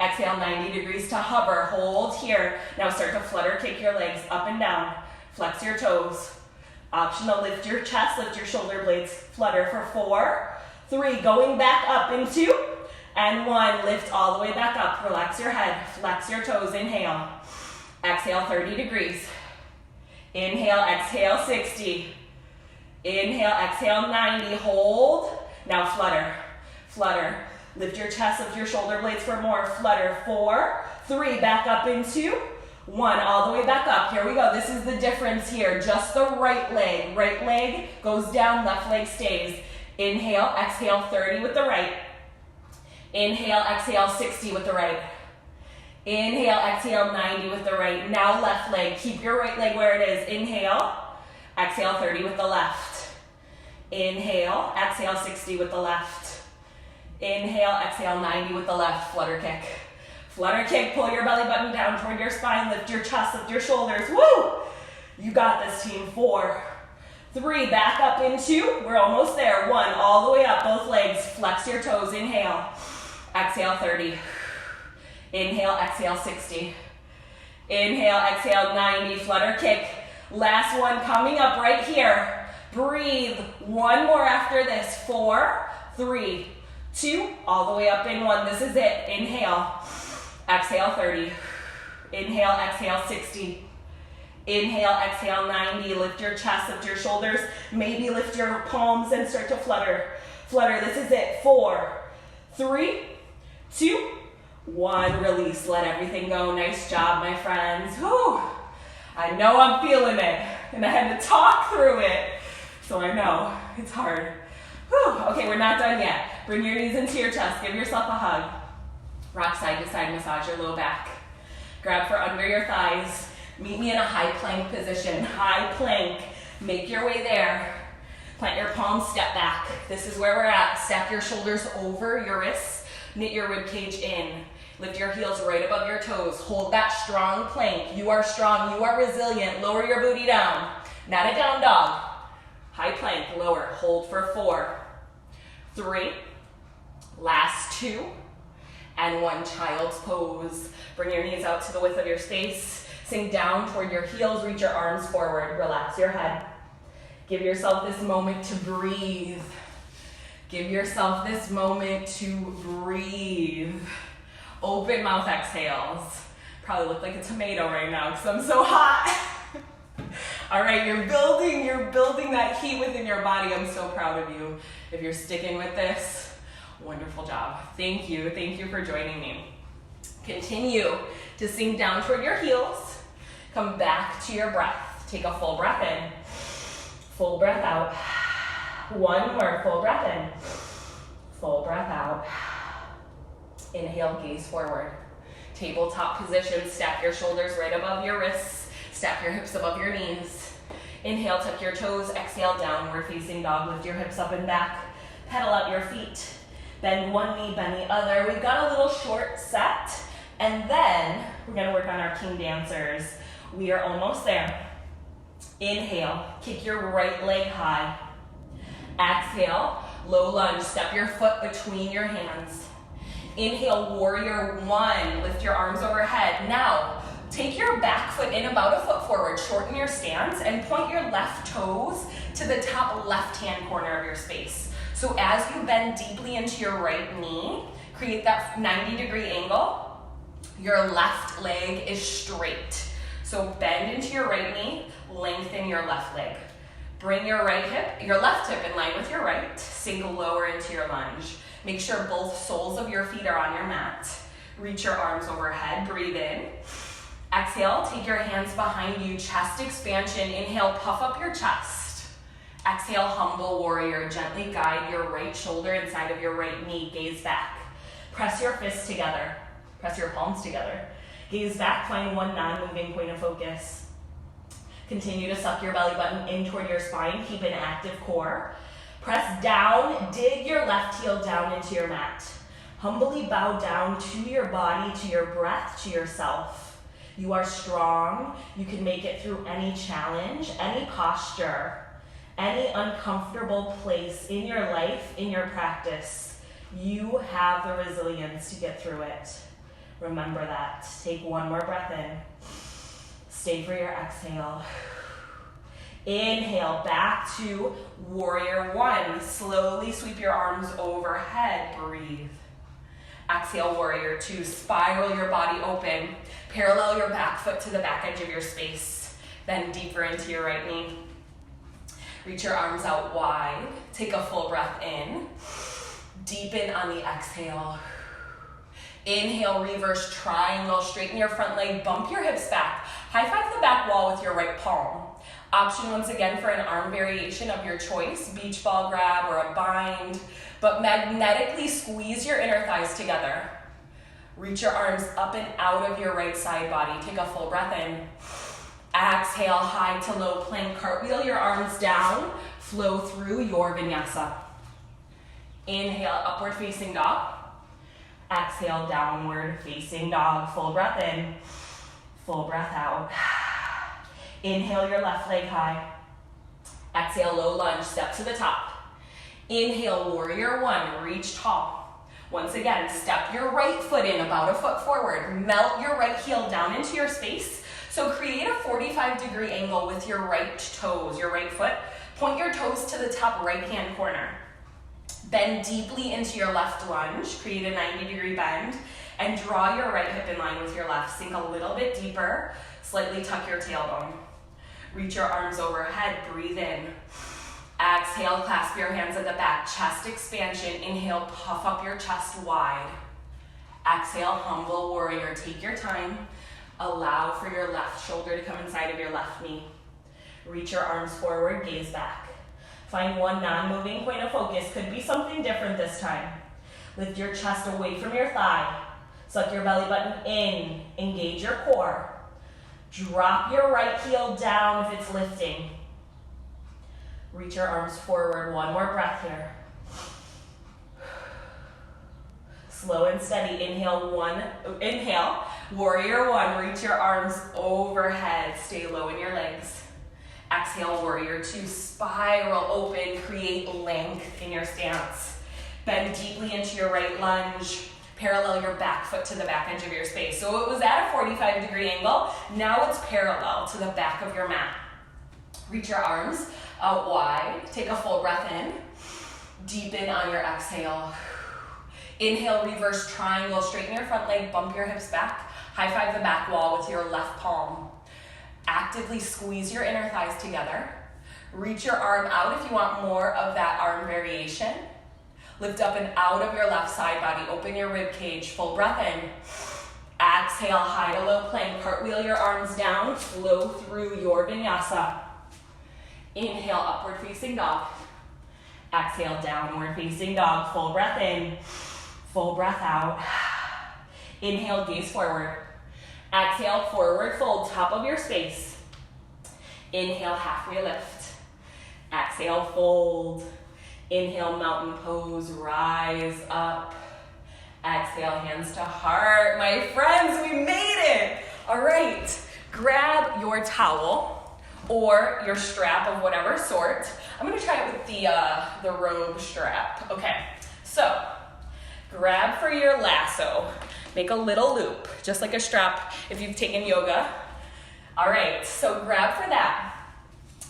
exhale 90 degrees to hover. Hold here. Now start to flutter kick your legs up and down. Flex your toes. Optional, lift your chest, lift your shoulder blades. Flutter for 4, 3, going back up in 2, and 1. Lift all the way back up. Relax your head. Flex your toes. Inhale. Exhale 30 degrees. Inhale, exhale 60. Inhale, exhale 90. Hold. Now flutter. Flutter. Lift your chest, lift your shoulder blades for more. Flutter. 4, 3, back up in 2, 1, all the way back up. Here we go. This is the difference here. Just the right leg. Right leg goes down, left leg stays. Inhale, exhale 30 with the right. Inhale, exhale 60 with the right. Inhale, exhale 90 with the right. Now left leg. Keep your right leg where it is. Inhale, exhale 30 with the left. Inhale, exhale 60 with the left. Inhale, exhale 90 with the left. Flutter kick. Flutter kick, pull your belly button down toward your spine, lift your chest, lift your shoulders. Woo! You got this, team. 4, 3, back up in 2. We're almost there. 1, all the way up, both legs. Flex your toes. Inhale, exhale 30. Inhale, exhale 60. Inhale, exhale 90. Flutter kick. Last one coming up right here. Breathe. 1 more after this. 4, 3, 2, all the way up in 1. This is it. Inhale. Exhale 30. Inhale, exhale 60. Inhale, exhale 90. Lift your chest, lift your shoulders. Maybe lift your palms and start to flutter. Flutter, this is it. 4, 3, 2, 1. Release, let everything go. Nice job, my friends. Whew. I know I'm feeling it, and I had to talk through it, so I know it's hard. Whew. Okay, we're not done yet. Bring your knees into your chest. Give yourself a hug. Rock side to side, massage your low back. Grab for under your thighs. Meet me in a high plank position. High plank. Make your way there. Plant your palms, step back. This is where we're at. Stack your shoulders over your wrists. Knit your rib cage in. Lift your heels right above your toes. Hold that strong plank. You are strong. You are resilient. Lower your booty down. Mat it down dog. High plank, lower. Hold for 4, 3, last 2, and 1. Child's pose. Bring your knees out to the width of your space. Sink down toward your heels. Reach your arms forward. Relax your head. Give yourself this moment to breathe. Give yourself this moment to breathe. Open mouth exhales. Probably look like a tomato right now because I'm so hot. All right, you're building that heat within your body. I'm so proud of you. If you're sticking with this, wonderful job. Thank you for joining me. Continue to sink down toward your heels. Come back to your breath. Take a full breath in. Full breath out. 1 more, full breath in. Full breath out. Inhale, gaze forward. Tabletop position, stack your shoulders right above your wrists. Stack your hips above your knees. Inhale, tuck your toes. Exhale, downward facing dog. Lift your hips up and back. Pedal out your feet. Bend one knee, bend the other. We've got a little short set. And then we're gonna work on our king dancers. We are almost there. Inhale, kick your right leg high. Exhale, low lunge. Step your foot between your hands. Inhale, warrior 1. Lift your arms overhead. Now, take your back foot in about a foot forward. Shorten your stance and point your left toes to the top left-hand corner of your space. So as you bend deeply into your right knee, create that 90-degree angle. Your left leg is straight. So bend into your right knee, lengthen your left leg. Bring your left hip in line with your right. Sink lower into your lunge. Make sure both soles of your feet are on your mat. Reach your arms overhead, breathe in. Exhale, take your hands behind you, chest expansion. Inhale, puff up your chest. Exhale, humble warrior. Gently guide your right shoulder inside of your right knee, gaze back. Press your fists together, press your palms together. Gaze back, find one non-moving point of focus. Continue to suck your belly button in toward your spine, keep an active core. Press down, dig your left heel down into your mat. Humbly bow down to your body, to your breath, to yourself. You are strong. You can make it through any challenge, any posture, any uncomfortable place in your life, in your practice. You have the resilience to get through it. Remember that. Take one more breath in. Stay for your exhale. Inhale, back to warrior 1. Slowly sweep your arms overhead. Breathe. Exhale, warrior 2. Spiral your body open. Parallel your back foot to the back edge of your space. Bend deeper into your right knee. Reach your arms out wide. Take a full breath in. Deepen on the exhale. Inhale, reverse triangle. Straighten your front leg. Bump your hips back. High five the back wall with your right palm. Option once again for an arm variation of your choice, beach ball grab or a bind, but magnetically squeeze your inner thighs together. Reach your arms up and out of your right side body. Take a full breath in. Exhale, high to low plank. Cartwheel your arms down. Flow through your vinyasa. Inhale, upward facing dog. Exhale, downward facing dog. Full breath in. Full breath out. Inhale your left leg high. Exhale, low lunge, step to the top. Inhale, warrior 1, reach tall. Once again, step your right foot in about a foot forward. Melt your right heel down into your space. So create a 45-degree angle with your right toes, your right foot. Point your toes to the top right-hand corner. Bend deeply into your left lunge. Create a 90-degree bend. And draw your right hip in line with your left. Sink a little bit deeper. Slightly tuck your tailbone. Reach your arms overhead, breathe in. Exhale, clasp your hands at the back, chest expansion. Inhale, puff up your chest wide. Exhale, humble warrior. Take your time. Allow for your left shoulder to come inside of your left knee. Reach your arms forward, gaze back. Find one non-moving point of focus. Could be something different this time. Lift your chest away from your thigh. Suck your belly button in. Engage your core. Drop your right heel down if it's lifting. Reach your arms forward. One more breath here. Slow and steady. Inhale, warrior one. Reach your arms overhead. Stay low in your legs. Exhale, warrior two. Spiral open. Create length in your stance. Bend deeply into your right lunge. Parallel your back foot to the back edge of your space. So it was at a 45-degree angle. Now it's parallel to the back of your mat. Reach your arms out wide. Take a full breath in. Deepen on your exhale. Inhale, reverse triangle. Straighten your front leg, bump your hips back. High five the back wall with your left palm. Actively squeeze your inner thighs together. Reach your arm out if you want more of that arm variation. Lift up and out of your left side body. Open your rib cage. Full breath in. Exhale, high to low plank. Cartwheel your arms down. Flow through your vinyasa. Inhale, upward facing dog. Exhale, downward facing dog. Full breath in. Full breath out. Inhale, gaze forward. Exhale, forward fold, top of your space. Inhale, halfway lift. Exhale, fold. Inhale, mountain pose, rise up. Exhale, hands to heart. My friends, we made it. All right, grab your towel or your strap of whatever sort. I'm gonna try it with the robe strap. Okay, so grab for your lasso. Make a little loop, just like a strap if you've taken yoga. All right, so grab for that.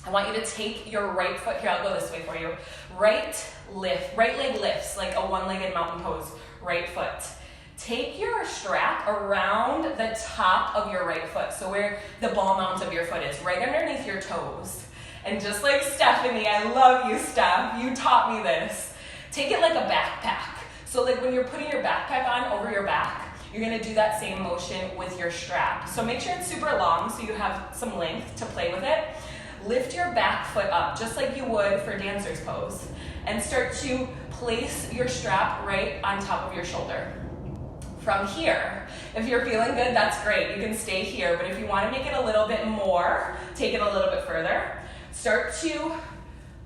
I want you to take your right foot, here, I'll go this way for you. Right leg lifts, like a one-legged mountain pose, right foot. Take your strap around the top of your right foot, so where the ball mount of your foot is, right underneath your toes. And just like Stephanie, I love you, Steph, you taught me this. Take it like a backpack. So like when you're putting your backpack on over your back, you're gonna do that same motion with your strap. So make sure it's super long so you have some length to play with it. Lift your back foot up, just like you would for dancer's pose, and start to place your strap right on top of your shoulder. From here, if you're feeling good, that's great. You can stay here, but if you want to make it a little bit more, take it a little bit further. Start to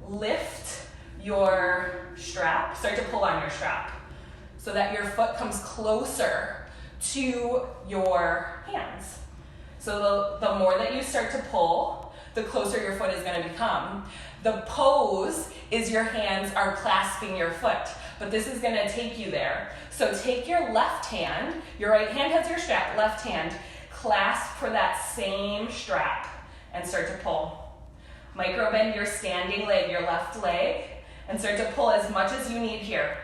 lift your strap, start to pull on your strap so that your foot comes closer to your hands. So the more that you start to pull, the closer your foot is going to become. The pose is your hands are clasping your foot, but this is going to take you there. So take your left hand, your right hand has your strap, left hand, clasp for that same strap and start to pull. Micro bend your standing leg, your left leg, and start to pull as much as you need here.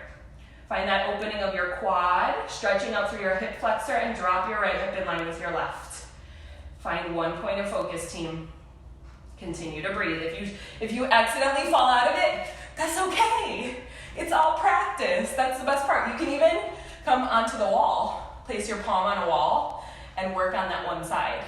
Find that opening of your quad, stretching out through your hip flexor, and drop your right hip in line with your left. Find one point of focus, team. Continue to breathe. If you accidentally fall out of it, that's okay. It's all practice. That's the best part. You can even come onto the wall, place your palm on a wall, and work on that one side.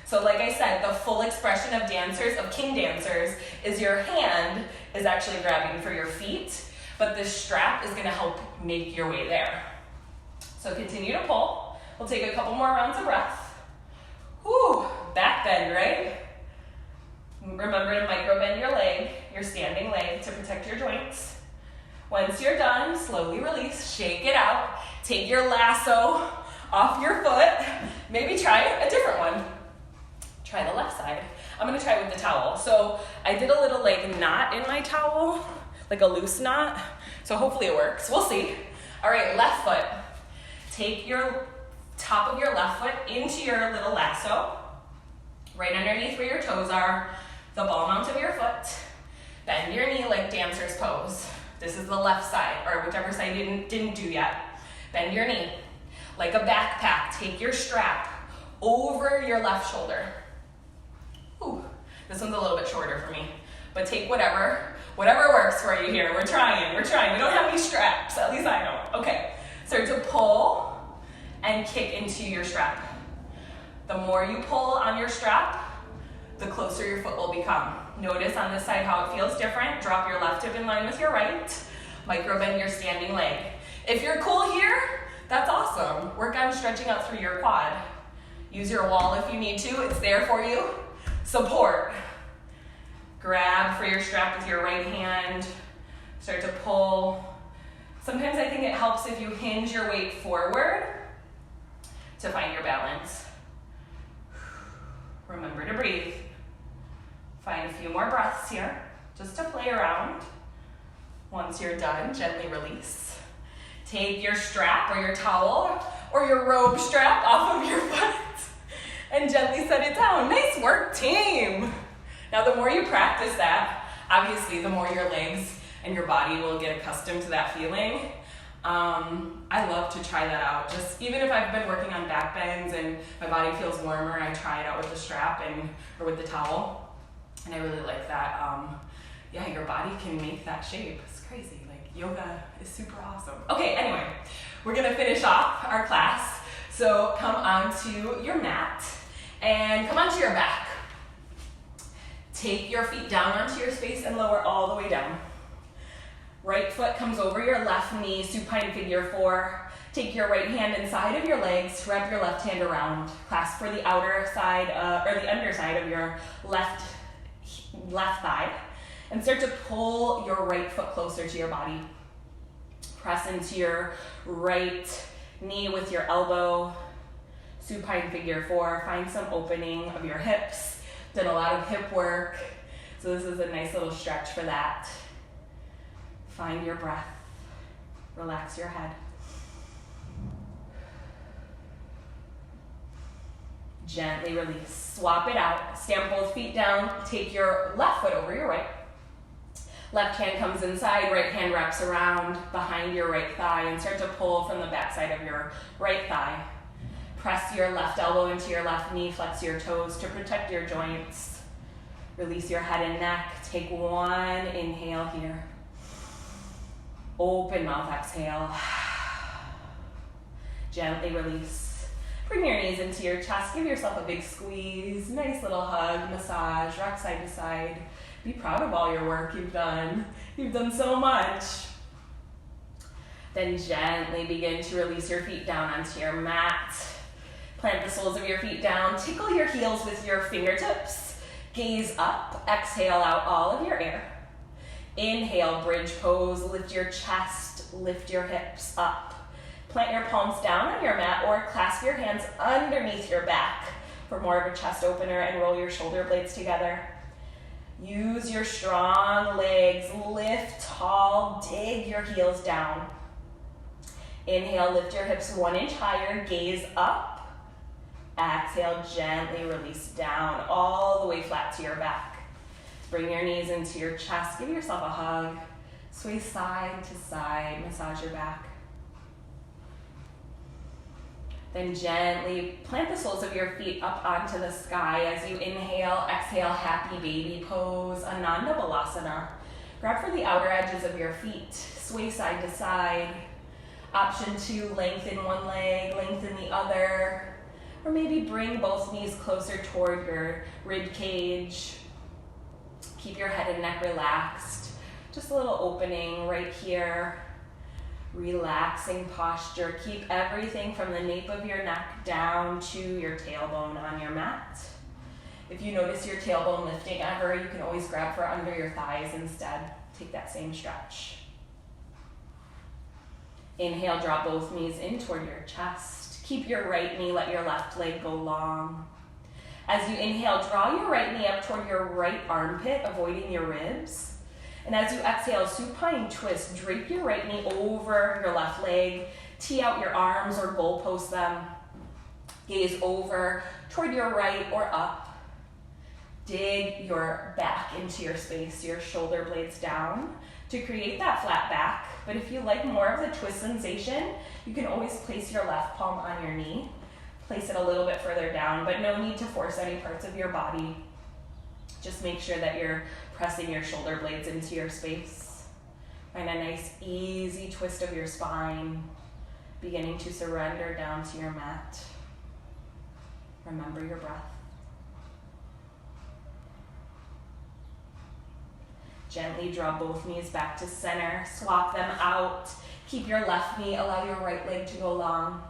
So like I said, the full expression of dancers, of king dancers, is your hand is actually grabbing for your feet, but this strap is going to help make your way there. So continue to pull. We'll take a couple more rounds of breath. Whew, back bend, right? Remember to micro bend your leg, your standing leg, to protect your joints. Once you're done, slowly release, shake it out. Take your lasso off your foot. Maybe try a different one. Try the left side. I'm gonna try with the towel. So I did a little like knot in my towel, like a loose knot. So hopefully it works. We'll see. All right, left foot. Take your top of your left foot into your little lasso, right underneath where your toes are, the ball mount of your foot. Bend your knee like dancer's pose. This is the left side, or whichever side you didn't do yet. Bend your knee. Like a backpack, take your strap over your left shoulder. Ooh, this one's a little bit shorter for me, but take whatever works for you here. We're trying. We don't have any straps, at least I don't. Okay, start to pull and kick into your strap. The more you pull on your strap, the closer your foot will become. Notice on this side how it feels different. Drop your left hip in line with your right. Micro bend your standing leg. If you're cool here, That's awesome. Work on stretching out through your quad. Use your wall if you need to. It's there for you. Support. Grab for your strap with your right hand. Start to pull. Sometimes I think it helps if you hinge your weight forward to find your balance. Remember to breathe. Find a few more breaths here, just to play around. Once you're done, gently release. Take your strap or your towel or your robe strap off of your foot and gently set it down. Nice work, team. Now, the more you practice that, obviously, the more your legs and your body will get accustomed to that feeling. I love to try that out. Just even if I've been working on back bends and my body feels warmer, I try it out with the strap or with the towel, and I really like that. Yeah, your body can make that shape. It's crazy. Like, yoga is super awesome. Okay, anyway, we're gonna finish off our class. So come onto your mat and come onto your back. Take your feet down onto your space and lower all the way down. Right foot comes over your left knee, supine figure 4. Take your right hand inside of your legs, wrap your left hand around. Clasp for the outer side, or the underside of your left thigh. And start to pull your right foot closer to your body. Press into your right knee with your elbow. Supine figure 4. Find some opening of your hips. Done a lot of hip work, so this is a nice little stretch for that. Find your breath. Relax your head. Gently release. Swap it out. Stamp both feet down. Take your left foot over your right. Left hand comes inside, right hand wraps around behind your right thigh and start to pull from the back side of your right thigh. Press your left elbow into your left knee, flex your toes to protect your joints. Release your head and neck. Take one inhale here. Open mouth, exhale. Gently release. Bring your knees into your chest. Give yourself a big squeeze. Nice little hug, massage, rock side to side. Be proud of all your work you've done. You've done so much. Then gently begin to release your feet down onto your mat. Plant the soles of your feet down. Tickle your heels with your fingertips. Gaze up. Exhale out all of your air. Inhale, bridge pose. Lift your chest. Lift your hips up. Plant your palms down on your mat or clasp your hands underneath your back for more of a chest opener and roll your shoulder blades together. Use your strong legs. Lift tall. Dig your heels down. Inhale, lift your hips 1 inch higher. Gaze up. Exhale, gently release down all the way flat to your back. Bring your knees into your chest. Give yourself a hug. Sway side to side. Massage your back. Then gently plant the soles of your feet up onto the sky as you inhale, exhale, happy baby pose, Ananda Balasana. Grab for the outer edges of your feet. Sway side to side. Option 2, lengthen one leg, lengthen the other. Or maybe bring both knees closer toward your rib cage. Keep your head and neck relaxed. Just a little opening right here. Relaxing posture. Keep everything from the nape of your neck down to your tailbone on your mat. If you notice your tailbone lifting ever, you can always grab for under your thighs instead. Take that same stretch. Inhale, draw both knees in toward your chest. Keep your right knee, let your left leg go long. As you inhale, draw your right knee up toward your right armpit, avoiding your ribs. And as you exhale, supine twist, drape your right knee over your left leg, tee out your arms or goalpost them. Gaze over toward your right or up. Dig your back into your space, your shoulder blades down to create that flat back. But if you like more of the twist sensation, you can always place your left palm on your knee. Place it a little bit further down, but no need to force any parts of your body. Just make sure that you're pressing your shoulder blades into your space. Find a nice, easy twist of your spine, beginning to surrender down to your mat. Remember your breath. Gently draw both knees back to center. Swap them out. Keep your left knee, allow your right leg to go long.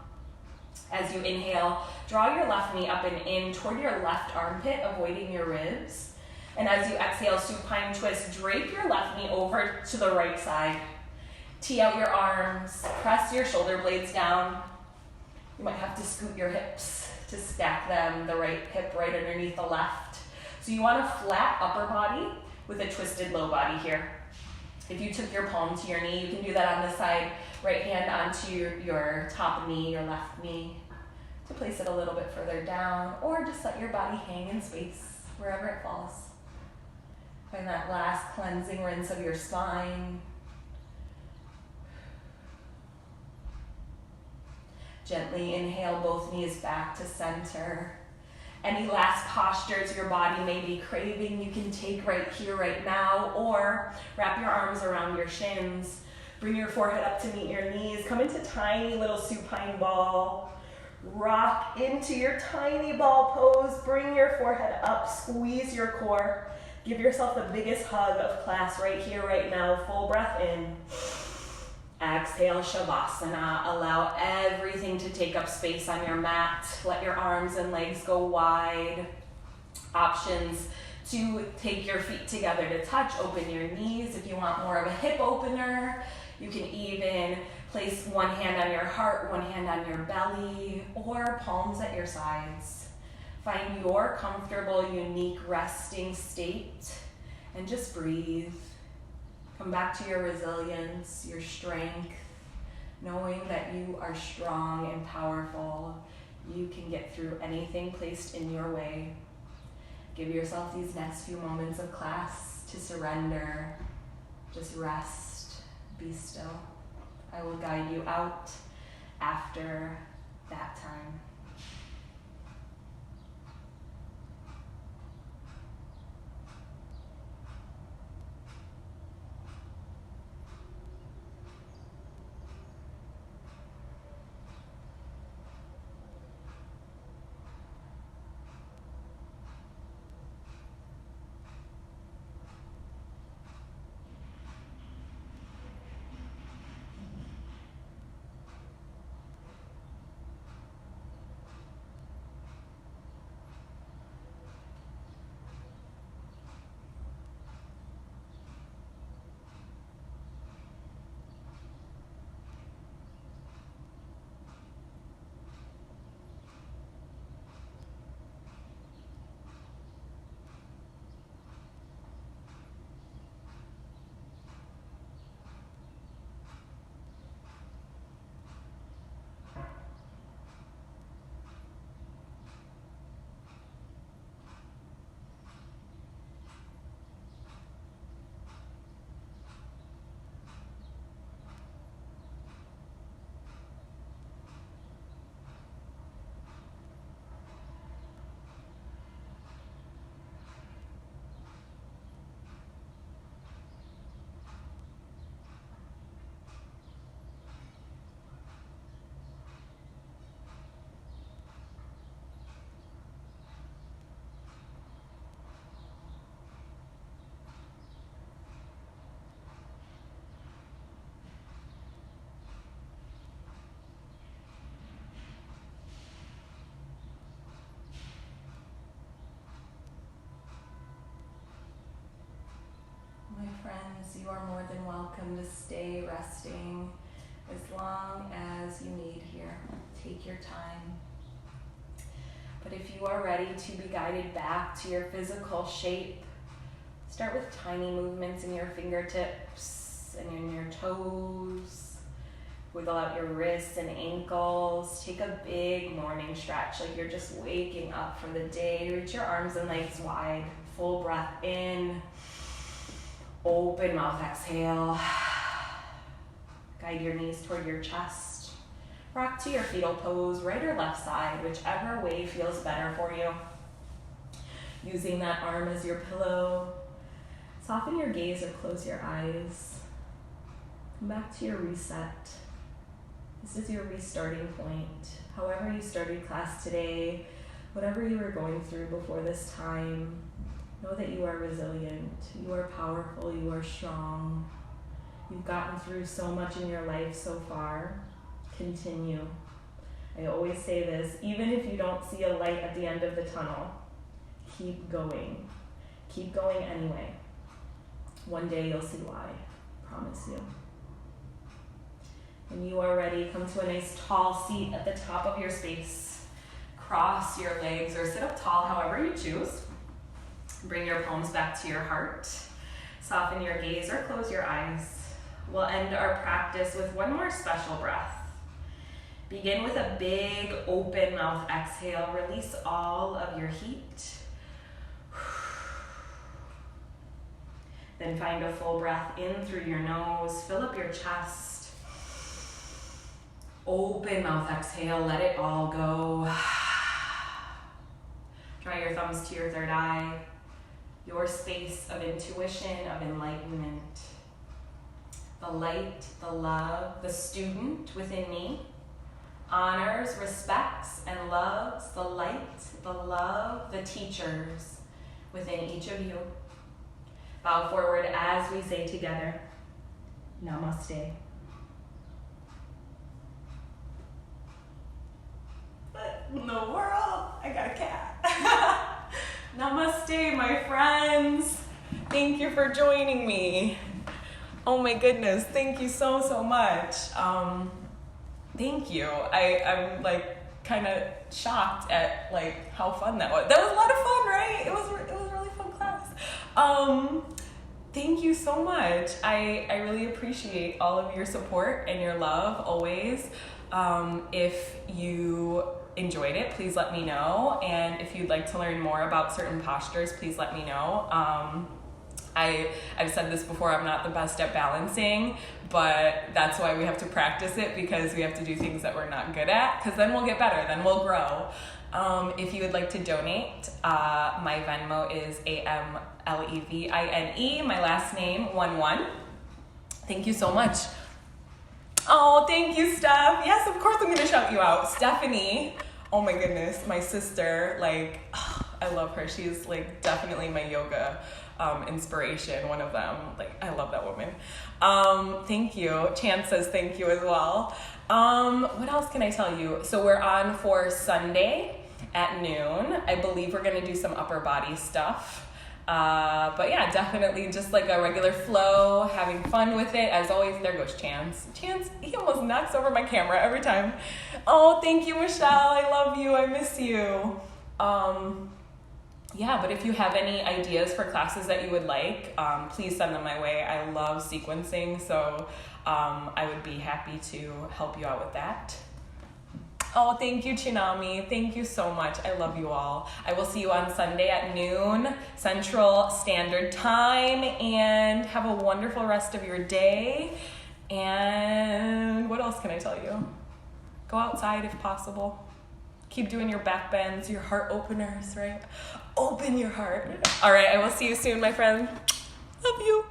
As you inhale, draw your left knee up and in toward your left armpit, avoiding your ribs. And as you exhale, supine twist, drape your left knee over to the right side. Tee out your arms, press your shoulder blades down. You might have to scoot your hips to stack them, the right hip right underneath the left. So you want a flat upper body with a twisted low body here. If you took your palm to your knee, you can do that on this side. Right hand onto your top knee, your left knee, to place it a little bit further down, or just let your body hang in space wherever it falls. Find that last cleansing rinse of your spine. Gently inhale both knees back to center. Any last postures your body may be craving, you can take right here, right now, or wrap your arms around your shins. Bring your forehead up to meet your knees. Come into tiny little supine ball. Rock into your tiny ball pose. Bring your forehead up, squeeze your core. Give yourself the biggest hug of class right here, right now. Full breath in. Exhale, Shavasana. Allow everything to take up space on your mat. Let your arms and legs go wide. Options to take your feet together to touch. Open your knees if you want more of a hip opener. You can even place one hand on your heart, one hand on your belly, or palms at your sides. Find your comfortable, unique resting state and just breathe. Come back to your resilience, your strength, knowing that you are strong and powerful. You can get through anything placed in your way. Give yourself these next few moments of class to surrender. Just rest, be still. I will guide you out after that time. My friends, you are more than welcome to stay resting as long as you need here. Take your time. But if you are ready to be guided back to your physical shape, start with tiny movements in your fingertips and in your toes. Wiggle out your wrists and ankles. Take a big morning stretch like you're just waking up for the day. Reach your arms and legs wide. Full breath in. Open mouth, exhale. Guide your knees toward your chest. Rock to your fetal pose, right or left side, whichever way feels better for you. Using that arm as your pillow. Soften your gaze or close your eyes. Come back to your reset. This is your restarting point. However you started class today, whatever you were going through before this time, Know that you are resilient, you are powerful, you are strong. You've gotten through so much in your life so far. Continue. I always say this, even if you don't see a light at the end of the tunnel, keep going. Keep going anyway. One day you'll see why, promise you. When you are ready, come to a nice tall seat at the top of your space. Cross your legs or sit up tall, however you choose. Bring your palms back to your heart. Soften your gaze or close your eyes. We'll end our practice with one more special breath. Begin with a big open mouth exhale. Release all of your heat. Then find a full breath in through your nose. Fill up your chest. Open mouth exhale. Let it all go. Draw your thumbs to your third eye. Your space of intuition, of enlightenment. The light, the love, the student within me honors, respects, and loves the light, the love, the teachers within each of you. Bow forward as we say together, Namaste. What in the world? I got a cat. Namaste, my friends. Thank you for joining me. Oh my goodness, thank you so much. Thank you. I'm like kind of shocked at like how fun that was. That was a lot of fun, right? It was a really fun class. Thank you so much. I really appreciate all of your support and your love always. If you enjoyed it, please let me know. And if you'd like to learn more about certain postures, please let me know. I've said this before, I'm not the best at balancing, but that's why we have to practice it, because we have to do things that we're not good at, because then we'll get better, then we'll grow. If you would like to donate, my Venmo is AMLEVINE, my last name, 11. Thank you so much. Oh, thank you, Steph. Yes, of course I'm going to shout you out. Stephanie, oh my goodness, my sister, like, I love her. She's like definitely my yoga inspiration, one of them. Like, I love that woman. Thank you. Chance says thank you as well. What else can I tell you? So we're on for Sunday at noon. I believe we're going to do some upper body stuff. But yeah, definitely just like a regular flow, having fun with it. As always, there goes Chance. Chance, he almost knocks over my camera every time. Oh, thank you, Michelle. I love you. I miss you. Yeah, but if you have any ideas for classes that you would like, please send them my way. I love sequencing, so I would be happy to help you out with that. Oh, thank you, Chinami. Thank you so much. I love you all. I will see you on Sunday at noon, Central Standard Time, and have a wonderful rest of your day. And what else can I tell you? Go outside if possible. Keep doing your back bends, your heart openers, right? Open your heart. All right, I will see you soon, my friend. Love you.